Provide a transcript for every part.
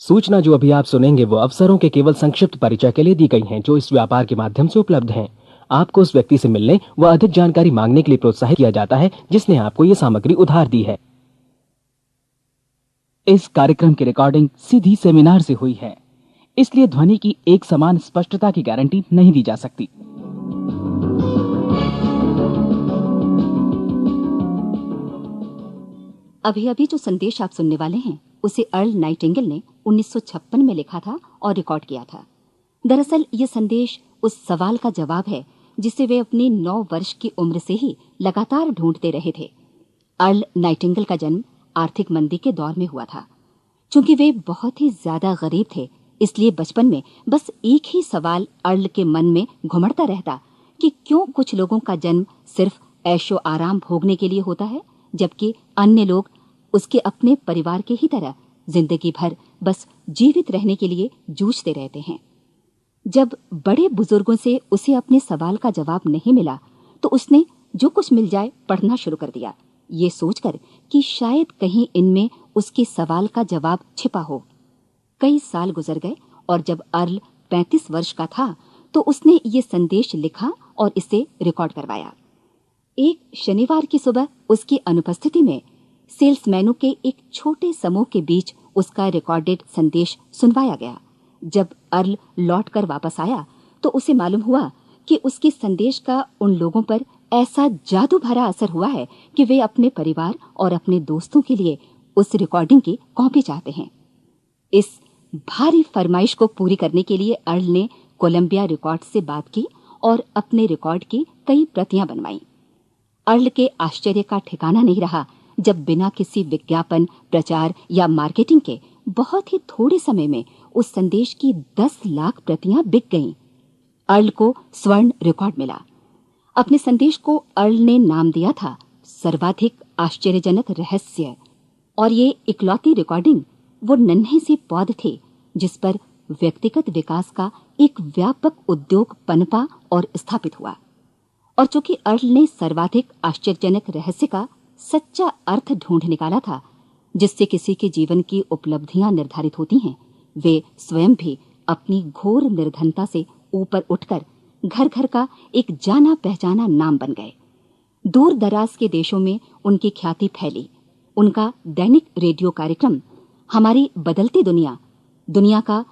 सूचना जो अभी आप सुनेंगे वो अवसरों के केवल संक्षिप्त परिचय के लिए दी गई हैं जो इस व्यापार के माध्यम से उपलब्ध हैं। आपको उस व्यक्ति से मिलने व अधिक जानकारी मांगने के लिए प्रोत्साहित किया जाता है जिसने आपको ये सामग्री उधार दी है। इस कार्यक्रम की रिकॉर्डिंग सीधी सेमिनार से हुई है, इसलिए ध्वनि की एक समान स्पष्टता की गारंटी नहीं दी जा सकती। अभी अभी जो संदेश आप सुनने वाले हैं उसे अर्ल नाइटिंगेल ने 1956 में लिखा था और रिकॉर्ड किया था। दरअसल ये संदेश उस सवाल का जवाब है जिसे वे अपनी 9 वर्ष की उम्र से ही लगातार ढूंढते रहे थे। अर्ल नाइटिंगेल का जन्म आर्थिक मंदी के दौर में हुआ था। चूंकि वे बहुत ही ज्यादा गरीब थे, इसलिए बचपन में बस एक ही सवाल अर्ल के मन में घुमड़ता रहता कि क्यों कुछ लोगों का जन्म सिर्फ ऐशो आराम भोगने के लिए होता है, जबकि अन्य लोग उसके अपने परिवार के ही तरह जिंदगी भर बस जीवित रहने के लिए जूझते रहते हैं। जब बड़े बुजुर्गों से उसे अपने सवाल का जवाब नहीं मिला तो उसने जो कुछ मिल जाए पढ़ना शुरू कर दिया, ये सोचकर कि शायद कहीं इनमें उसके सवाल का जवाब छिपा हो। कई साल गुजर गए और जब अर्ल 35 वर्ष का था तो उसने ये संदेश लिखा और इसे रिकॉर्ड करवाया। एक शनिवार की सुबह उसकी अनुपस्थिति में सेल्समैनों के एक छोटे समूह के बीच उसका रिकॉर्डेड संदेश सुनवाया गया। जब अर्ल लौटकर वापस आया तो उसे मालूम हुआ कि उसके संदेश का उन लोगों पर ऐसा जादू भरा असर हुआ है कि वे अपने परिवार और अपने दोस्तों के लिए उस रिकॉर्डिंग की कॉपी चाहते हैं। इस भारी फरमाइश को पूरी करने के लिए अर्ल ने कोलंबिया रिकॉर्ड से बात की और अपने रिकॉर्ड की कई प्रतियां बनवाई। अर्ल के आश्चर्य का ठिकाना नहीं रहा जब बिना किसी विज्ञापन, प्रचार या मार्केटिंग के बहुत ही थोड़े समय में उस संदेश की 10 लाख प्रतियां बिक गईं। अर्ल को स्वर्ण रिकॉर्ड मिला। अपने संदेश को अर्ल ने नाम दिया था सर्वाधिक आश्चर्यजनक रहस्य, और ये इकलौती रिकॉर्डिंग वो नन्हे से पौध थे जिस पर व्यक्तिगत विकास का एक व्यापक उद्योग पनपा और स्थापित हुआ। और चूंकि अर्ल ने सर्वाधिक आश्चर्यजनक रहस्य का सच्चा अर्थ ढूंढ निकाला था, जिससे किसी के जीवन की उपलब्धियां निर्धारित होती हैं, वे स्वयं भी अपनी घोर निर्धनता से ऊपर उठकर घर घर का एक जाना पहचाना नाम बन गए। दूर दराज के देशों में उनकी ख्याति फैली। उनका दैनिक रेडियो कार्यक्रम हमारी बदलती दुनिया का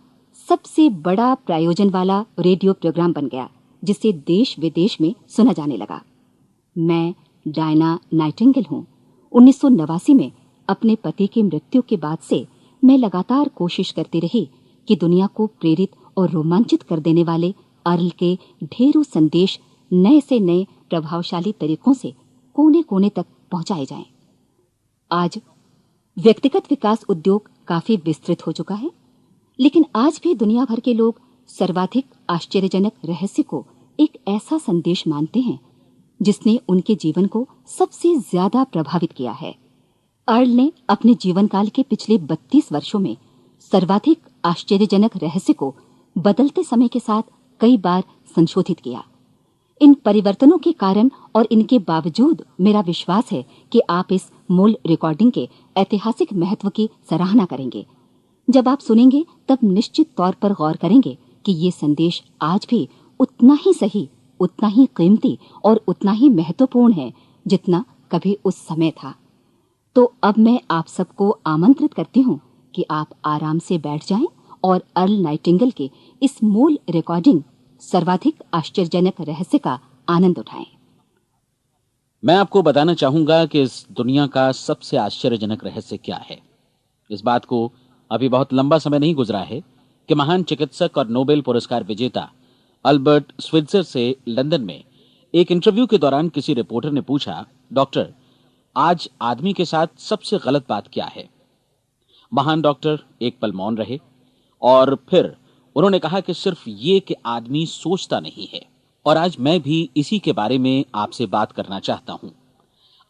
सबसे बड़ा प्रायोजन वाला रेडियो प्रोग्राम बन गया, जिसे देश विदेश में सुना जाने लगा। मैं डायना नाइटिंगेल हूँ। 1989 में अपने पति की मृत्यु के बाद से मैं लगातार कोशिश करती रही कि दुनिया को प्रेरित और रोमांचित कर देने वाले अर्ल के ढेरों संदेश नए से नए प्रभावशाली तरीकों से कोने कोने तक पहुंचाए जाएं। आज व्यक्तिगत विकास उद्योग काफी विस्तृत हो चुका है, लेकिन आज भी दुनिया भर के लोग सर्वाधिक आश्चर्यजनक रहस्य को एक ऐसा संदेश मानते हैं जिसने उनके जीवन को सबसे ज्यादा प्रभावित किया है। अर्ल ने अपने जीवन काल के पिछले 32 वर्षों में सर्वाधिक आश्चर्यजनक रहस्य को बदलते समय के साथ कई बार संशोधित किया। इन परिवर्तनों के कारण और इनके बावजूद मेरा विश्वास है कि आप इस मूल रिकॉर्डिंग के ऐतिहासिक महत्व की सराहना करेंगे। जब आप सुनेंगे तब निश्चित तौर पर गौर करेंगे कि ये संदेश आज भी उतना ही सही, उतना ही कीमती और उतना ही महत्वपूर्ण है जितना कभी उस समय था। तो अब मैं आप सबको आमंत्रित करती हूँ कि आप आराम से बैठ जाएं और अर्ल नाइटिंगेल के इस मूल रिकॉर्डिंग सर्वाधिक आश्चर्यजनक रहस्य का आनंद उठाएं। मैं आपको बताना चाहूंगा कि इस दुनिया का सबसे आश्चर्यजनक रहस्य क्या है। इस बात को अभी बहुत लंबा समय नहीं गुजरा है कि महान चिकित्सक और नोबेल पुरस्कार विजेता अल्बर्ट स्विट्जर से लंदन में एक इंटरव्यू के दौरान किसी रिपोर्टर ने पूछा, डॉक्टर, आज आदमी के साथ सबसे गलत बात क्या है? महान डॉक्टर एक पल मौन रहे और फिर उन्होंने कहा कि सिर्फ ये कि आदमी सोचता नहीं है। और आज मैं भी इसी के बारे में आपसे बात करना चाहता हूं।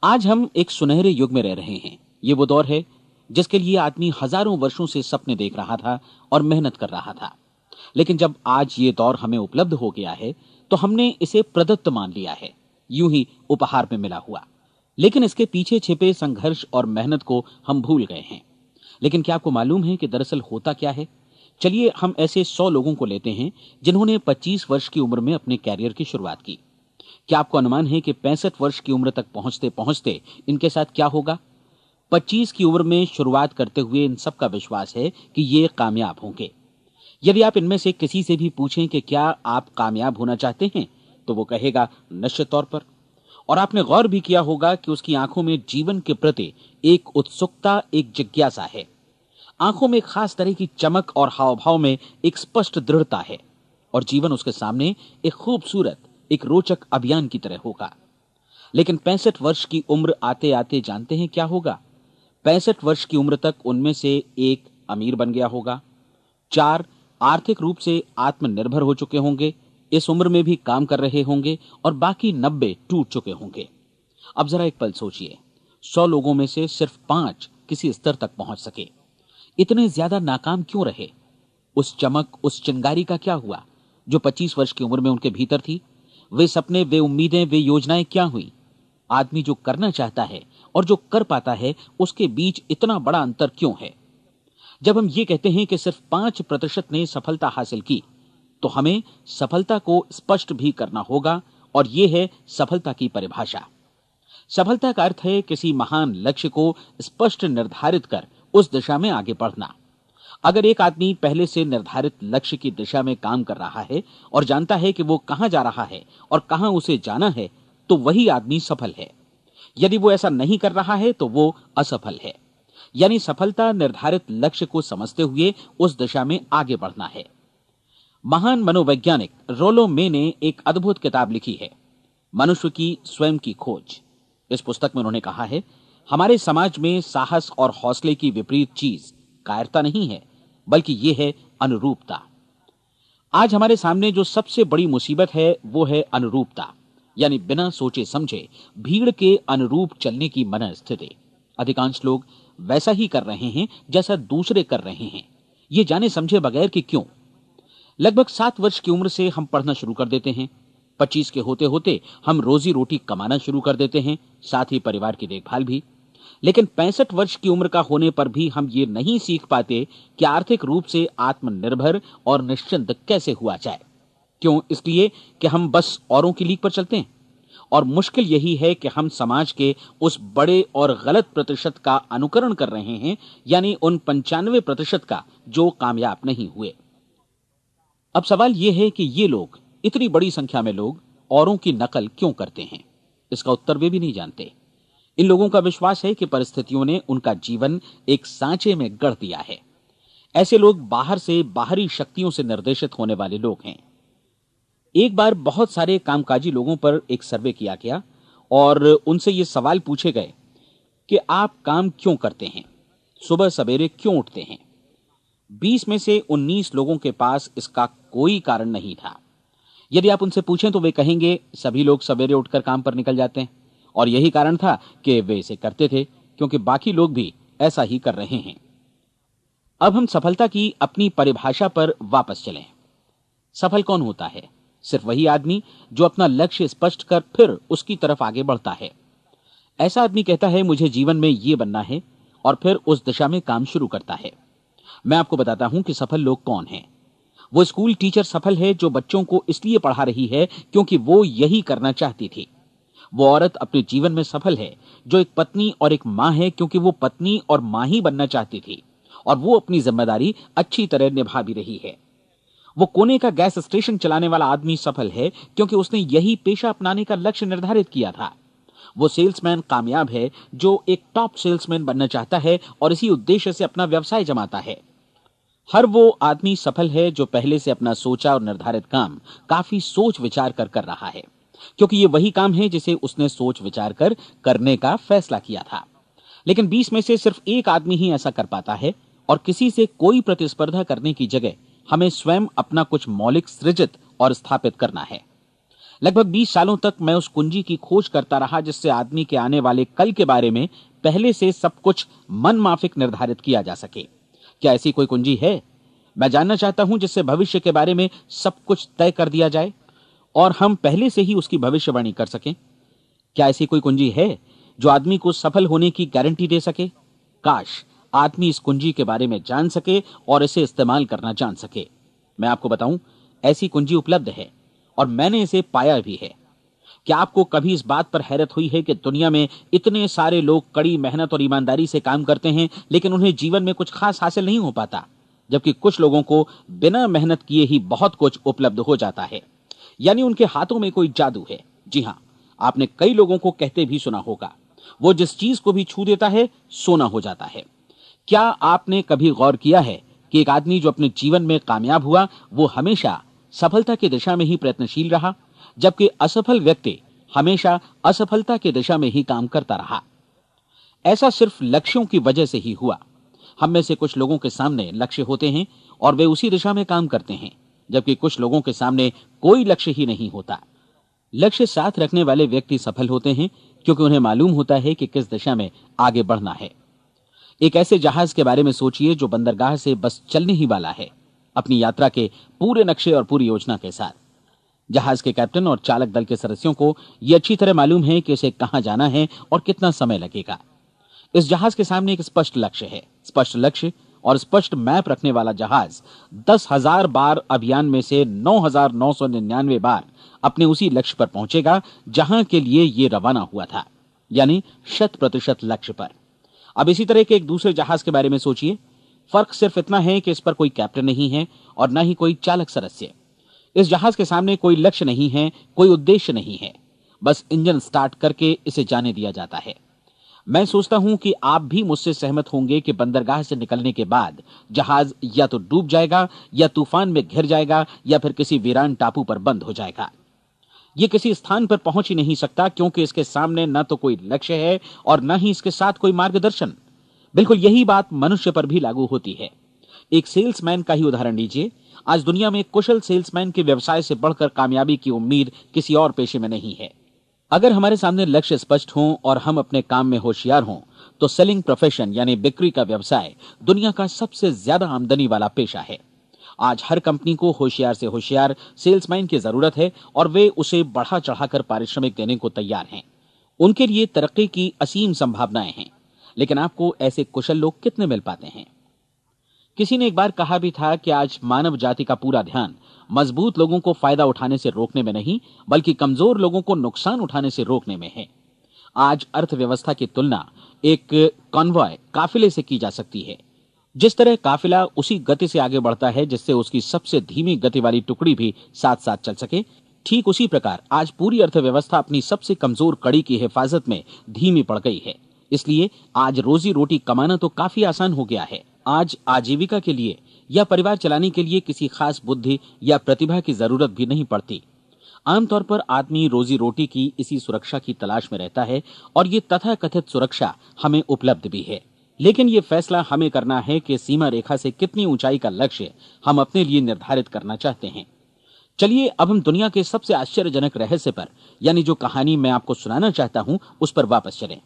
आज हम एक सुनहरे युग में रह रहे हैं। ये वो दौर है जिसके लिए आदमी हजारों वर्षों से सपने देख रहा था और मेहनत कर रहा था। लेकिन जब आज ये दौर हमें उपलब्ध हो गया है तो हमने इसे प्रदत्त मान लिया है, यूं ही उपहार में मिला हुआ। लेकिन इसके पीछे छिपे संघर्ष और मेहनत को हम भूल गए हैं। लेकिन क्या आपको मालूम है कि दरअसल होता क्या है? चलिए हम ऐसे 100 लोगों को लेते हैं जिन्होंने 25 वर्ष की उम्र में अपने कैरियर की शुरुआत की। क्या आपको अनुमान है कि 65 वर्ष की उम्र तक पहुंचते पहुंचते इनके साथ क्या होगा? 25 की उम्र में शुरुआत करते हुए इन सब का विश्वास है कि ये कामयाब होंगे। यदि आप इनमें से किसी से भी पूछें कि क्या आप कामयाब होना चाहते हैं, तो वो कहेगा निश्चित तौर पर। और आपने गौर भी किया होगा कि उसकी आंखों में जीवन के प्रति एक उत्सुकता, एक जिज्ञासा है। आंखों में खास तरह की चमक और हाव भाव में एक स्पष्ट दृढ़ता है और जीवन उसके सामने एक खूबसूरत, एक रोचक अभियान की तरह होगा। लेकिन 65 वर्ष की उम्र आते आते जानते हैं क्या होगा? 65 वर्ष की उम्र तक उनमें से एक अमीर बन गया होगा, 4 आर्थिक रूप से आत्मनिर्भर हो चुके होंगे, इस उम्र में भी काम कर रहे होंगे और बाकी 90 टूट चुके होंगे। अब जरा एक पल सोचिए, 100 लोगों में से सिर्फ 5 किसी स्तर तक पहुंच सके। इतने ज्यादा नाकाम क्यों रहे? उस चमक, उस चिंगारी का क्या हुआ जो 25 वर्ष की उम्र में उनके भीतर थी? वे सपने, वे उम्मीदें, वे योजनाएं क्या हुई? आदमी जो करना चाहता है और जो कर पाता है, उसके बीच इतना बड़ा अंतर क्यों है? जब हम ये कहते हैं कि सिर्फ 5% ने सफलता हासिल की, तो हमें सफलता को स्पष्ट भी करना होगा, और यह है सफलता की परिभाषा। सफलता का अर्थ है किसी महान लक्ष्य को स्पष्ट निर्धारित कर उस दिशा में आगे बढ़ना। अगर एक आदमी पहले से निर्धारित लक्ष्य की दिशा में काम कर रहा है और जानता है कि वो कहां जा रहा है और कहां उसे जाना है, तो वही आदमी सफल है। यदि वो ऐसा नहीं कर रहा है तो वो असफल है। यानी सफलता निर्धारित लक्ष्य को समझते हुए उस दिशा में आगे बढ़ना है। महान मनोवैज्ञानिक रोलो मे ने एक अद्भुत किताब लिखी है, मनुष्य की स्वयं की खोज। इस पुस्तक में उन्होंने कहा है, हमारे समाज में साहस और हौसले की विपरीत चीज कायरता नहीं है, बल्कि यह है अनुरूपता। आज हमारे सामने जो सबसे बड़ी मुसीबत है वो है अनुरूपता, यानी बिना सोचे समझे भीड़ के अनुरूप चलने की मनस्थिति। अधिकांश लोग वैसा ही कर रहे हैं जैसा दूसरे कर रहे हैं, ये जाने समझे बगैर कि क्यों। लगभग 7 वर्ष की उम्र से हम पढ़ना शुरू कर देते हैं, 25 के होते होते हम रोजी रोटी कमाना शुरू कर देते हैं, साथ ही परिवार की देखभाल भी। लेकिन 65 वर्ष की उम्र का होने पर भी हम ये नहीं सीख पाते कि आर्थिक रूप से आत्मनिर्भर और निश्चिंत कैसे हुआ जाए। क्यों? इसलिए कि हम बस औरों की लीक पर चलते हैं। और मुश्किल यही है कि हम समाज के उस बड़े और गलत प्रतिशत का अनुकरण कर रहे हैं, यानी उन 95% का जो कामयाब नहीं हुए। अब सवाल यह है कि ये लोग, इतनी बड़ी संख्या में लोग, औरों की नकल क्यों करते हैं? इसका उत्तर वे भी नहीं जानते। इन लोगों का विश्वास है कि परिस्थितियों ने उनका जीवन एक सांचे में गढ़ दिया है। ऐसे लोग बाहर से, बाहरी शक्तियों से निर्देशित होने वाले लोग हैं। एक बार बहुत सारे कामकाजी लोगों पर एक सर्वे किया गया और उनसे ये सवाल पूछे गए कि आप काम क्यों करते हैं, सुबह सवेरे क्यों उठते हैं? 20 में से 19 लोगों के पास इसका कोई कारण नहीं था। यदि आप उनसे पूछें तो वे कहेंगे सभी लोग सवेरे उठकर काम पर निकल जाते हैं, और यही कारण था कि वे इसे करते थे क्योंकि बाकी लोग भी ऐसा ही कर रहे हैं। अब हम सफलता की अपनी परिभाषा पर वापस चलें। सफल कौन होता है? सिर्फ वही आदमी जो अपना लक्ष्य स्पष्ट कर फिर उसकी तरफ आगे बढ़ता है। ऐसा आदमी कहता है मुझे जीवन में ये बनना है, और फिर उस दिशा में काम शुरू करता है। मैं आपको बताता हूं कि सफल लोग कौन हैं। वो स्कूल टीचर सफल है जो बच्चों को इसलिए पढ़ा रही है क्योंकि वो यही करना चाहती थी। वो औरत अपने जीवन में सफल है जो एक पत्नी और एक मां है क्योंकि वो पत्नी और मां ही बनना चाहती थी, और वो अपनी जिम्मेदारी अच्छी तरह निभा भी रही है। वो कोने का गैस स्टेशन चलाने वाला आदमी सफल है क्योंकि उसने यही पेशा अपनाने का लक्ष्य निर्धारित किया था। वो सेल्समैन कामयाब है जो एक टॉप सेल्समैन बनना चाहता है और इसी उद्देश्य से अपना व्यवसाय जमाता है। हर वो आदमी सफल है जो पहले से अपना सोचा और निर्धारित काम काफी सोच विचार कर रहा है, क्योंकि ये वही काम है जिसे उसने सोच विचार कर करने का फैसला किया था। लेकिन 20 में से सिर्फ एक आदमी ही ऐसा कर पाता है, और किसी से कोई प्रतिस्पर्धा करने की जगह हमें स्वयं अपना कुछ मौलिक सृजित और स्थापित करना है। लगभग 20 सालों तक मैं उस कुंजी की खोज करता रहा जिससे आदमी के आने वाले कल के बारे में पहले से सब कुछ मन माफिक निर्धारित किया जा सके। क्या ऐसी कोई कुंजी है? मैं जानना चाहता हूं जिससे भविष्य के बारे में सब कुछ तय कर दिया जाए और हम पहले से ही उसकी भविष्यवाणी कर सकें। क्या ऐसी कोई कुंजी है जो आदमी को सफल होने की गारंटी दे सके? काश आदमी इस कुंजी के बारे में जान सके और इसे इस्तेमाल करना जान सके। मैं आपको बताऊं, ऐसी कुंजी उपलब्ध है और मैंने इसे पाया भी है। क्या आपको कभी इस बात पर हैरत हुई है कि दुनिया में इतने सारे लोग कड़ी मेहनत और ईमानदारी से काम करते हैं, लेकिन उन्हें जीवन में कुछ खास हासिल नहीं हो पाता, जबकि कुछ लोगों को बिना मेहनत किए ही बहुत कुछ उपलब्ध हो जाता है। यानी उनके हाथों में कोई जादू है। जी हां, आपने कई लोगों को कहते भी सुना होगा, वो जिस चीज को भी छू देता है सोना हो जाता है। क्या आपने कभी गौर किया है कि एक आदमी जो अपने जीवन में कामयाब हुआ, वो हमेशा सफलता की दिशा में ही प्रयत्नशील रहा, जबकि असफल व्यक्ति हमेशा असफलता की दिशा में ही काम करता रहा। ऐसा सिर्फ लक्ष्यों की वजह से ही हुआ। हम में से कुछ लोगों के सामने लक्ष्य होते हैं और वे उसी दिशा में काम करते हैं, जबकि कुछ लोगों के सामने कोई लक्ष्य ही नहीं होता। लक्ष्य साथ रखने वाले व्यक्ति सफल होते हैं, क्योंकि उन्हें मालूम होता है कि किस दिशा में आगे बढ़ना है। एक ऐसे जहाज के बारे में सोचिए जो बंदरगाह से बस चलने ही वाला है, अपनी यात्रा के पूरे नक्शे और पूरी योजना के साथ। जहाज के कैप्टन और चालक दल के सदस्यों को यह अच्छी तरह मालूम है कि उसे कहां जाना है और कितना समय लगेगा। इस जहाज के सामने एक स्पष्ट लक्ष्य है। स्पष्ट लक्ष्य और स्पष्ट मैप रखने वाला जहाज 10,000 बार अभियान में से 9,999 बार अपने उसी लक्ष्य पर पहुंचेगा जहां के लिए यह रवाना हुआ था, यानी 100% लक्ष्य पर। अब इसी तरह के एक दूसरे जहाज के बारे में सोचिए। फर्क सिर्फ इतना है कि इस पर कोई कैप्टन नहीं है और न ही कोई चालक सदस्य। इस जहाज के सामने कोई लक्ष्य नहीं है, कोई उद्देश्य नहीं है, बस इंजन स्टार्ट करके इसे जाने दिया जाता है। मैं सोचता हूं कि आप भी मुझसे सहमत होंगे कि बंदरगाह से निकलने के बाद जहाज या तो डूब जाएगा, या तूफान में घिर जाएगा, या फिर किसी वीरान टापू पर बंद हो जाएगा। ये किसी स्थान पर पहुंच ही नहीं सकता, क्योंकि इसके सामने न तो कोई लक्ष्य है और न ही इसके साथ कोई मार्गदर्शन। बिल्कुल यही बात मनुष्य पर भी लागू होती है। एक सेल्समैन का ही उदाहरण लीजिए। आज दुनिया में कुशल सेल्समैन के व्यवसाय से बढ़कर कामयाबी की उम्मीद किसी और पेशे में नहीं है। अगर हमारे सामने लक्ष्य स्पष्ट हो और हम अपने काम में होशियार हों, तो सेलिंग प्रोफेशन यानी बिक्री का व्यवसाय दुनिया का सबसे ज्यादा आमदनी वाला पेशा है। आज हर कंपनी को होशियार से होशियार सेल्समैन की जरूरत है और वे उसे बढ़ा चढ़ाकर पारिश्रमिक देने को तैयार हैं। उनके लिए तरक्की की असीम संभावनाएं हैं, लेकिन आपको ऐसे कुशल लोग कितने मिल पाते हैं? किसी ने एक बार कहा भी था कि आज मानव जाति का पूरा ध्यान मजबूत लोगों को फायदा उठाने से रोकने में नहीं, बल्कि कमजोर लोगों को नुकसान उठाने से रोकने में है। आज अर्थव्यवस्था की तुलना एक कॉन्वॉय काफिले से की जा सकती है। जिस तरह काफिला उसी गति से आगे बढ़ता है जिससे उसकी सबसे धीमी गति वाली टुकड़ी भी साथ साथ चल सके, ठीक उसी प्रकार आज पूरी अर्थव्यवस्था अपनी सबसे कमजोर कड़ी की हिफाजत में धीमी पड़ गई है। इसलिए आज रोजी रोटी कमाना तो काफी आसान हो गया है। आज आजीविका के लिए या परिवार चलाने के लिए किसी खास बुद्धि या प्रतिभा की जरूरत भी नहीं पड़ती। आमतौर पर आदमी रोजी रोटी की इसी सुरक्षा की तलाश में रहता है और ये तथाकथित सुरक्षा हमें उपलब्ध भी है। लेकिन ये फैसला हमें करना है कि सीमा रेखा से कितनी ऊंचाई का लक्ष्य हम अपने लिए निर्धारित करना चाहते हैं। चलिए अब हम दुनिया के सबसे आश्चर्यजनक रहस्य पर, यानी जो कहानी मैं आपको सुनाना चाहता हूं, उस पर वापस चलें।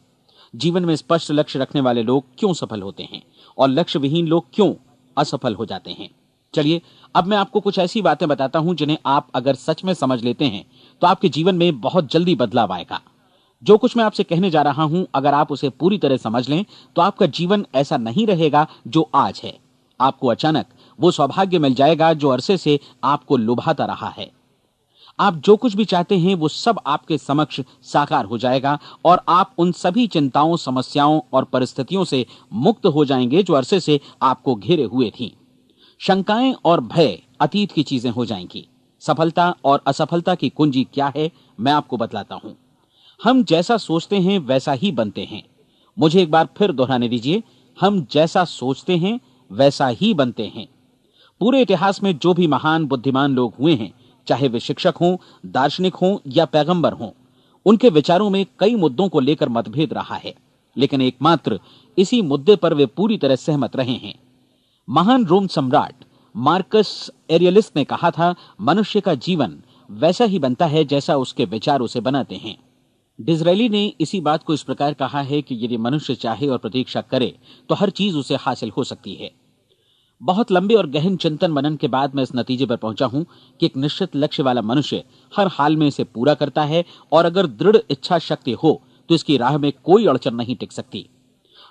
जीवन में स्पष्ट लक्ष्य रखने वाले लोग क्यों सफल होते हैं और लक्ष्य विहीन लोग क्यों असफल हो जाते हैं? चलिए अब मैं आपको कुछ ऐसी बातें बताता हूं जिन्हें आप अगर सच में समझ लेते हैं तो आपके जीवन में बहुत जल्दी बदलाव आएगा। जो कुछ मैं आपसे कहने जा रहा हूं, अगर आप उसे पूरी तरह समझ लें तो आपका जीवन ऐसा नहीं रहेगा जो आज है। आपको अचानक वो सौभाग्य मिल जाएगा जो अरसे से आपको लुभाता रहा है। आप जो कुछ भी चाहते हैं वो सब आपके समक्ष साकार हो जाएगा और आप उन सभी चिंताओं, समस्याओं और परिस्थितियों से मुक्त हो जाएंगे जो अरसे से आपको घेरे हुए थी। शंकाएं और भय अतीत की चीजें हो जाएंगी। सफलता और असफलता की कुंजी क्या है, मैं आपको बतलाता हूं। हम जैसा सोचते हैं वैसा ही बनते हैं। मुझे एक बार फिर दोहराने दीजिए, हम जैसा सोचते हैं वैसा ही बनते हैं। पूरे इतिहास में जो भी महान बुद्धिमान लोग हुए हैं, चाहे वे शिक्षक हों, दार्शनिक हों या पैगंबर हों, उनके विचारों में कई मुद्दों को लेकर मतभेद रहा है, लेकिन एकमात्र इसी मुद्दे पर वे पूरी तरह सहमत रहे हैं। महान रोम सम्राट मार्कस एरियलिस ने कहा था, मनुष्य का जीवन वैसा ही बनता है जैसा उसके विचार उसे बनाते हैं। डिज़रायली ने इसी बात को इस प्रकार कहा है कि यदि मनुष्य चाहे और प्रतीक्षा करे तो हर चीज उसे हासिल हो सकती है। बहुत लंबे और गहन चिंतन मनन के बाद मैं इस नतीजे पर पहुंचा हूं कि एक निश्चित लक्ष्य वाला मनुष्य हर हाल में इसे पूरा करता है और अगर दृढ़ इच्छा शक्ति हो तो इसकी राह में कोई अड़चन नहीं टिक सकती।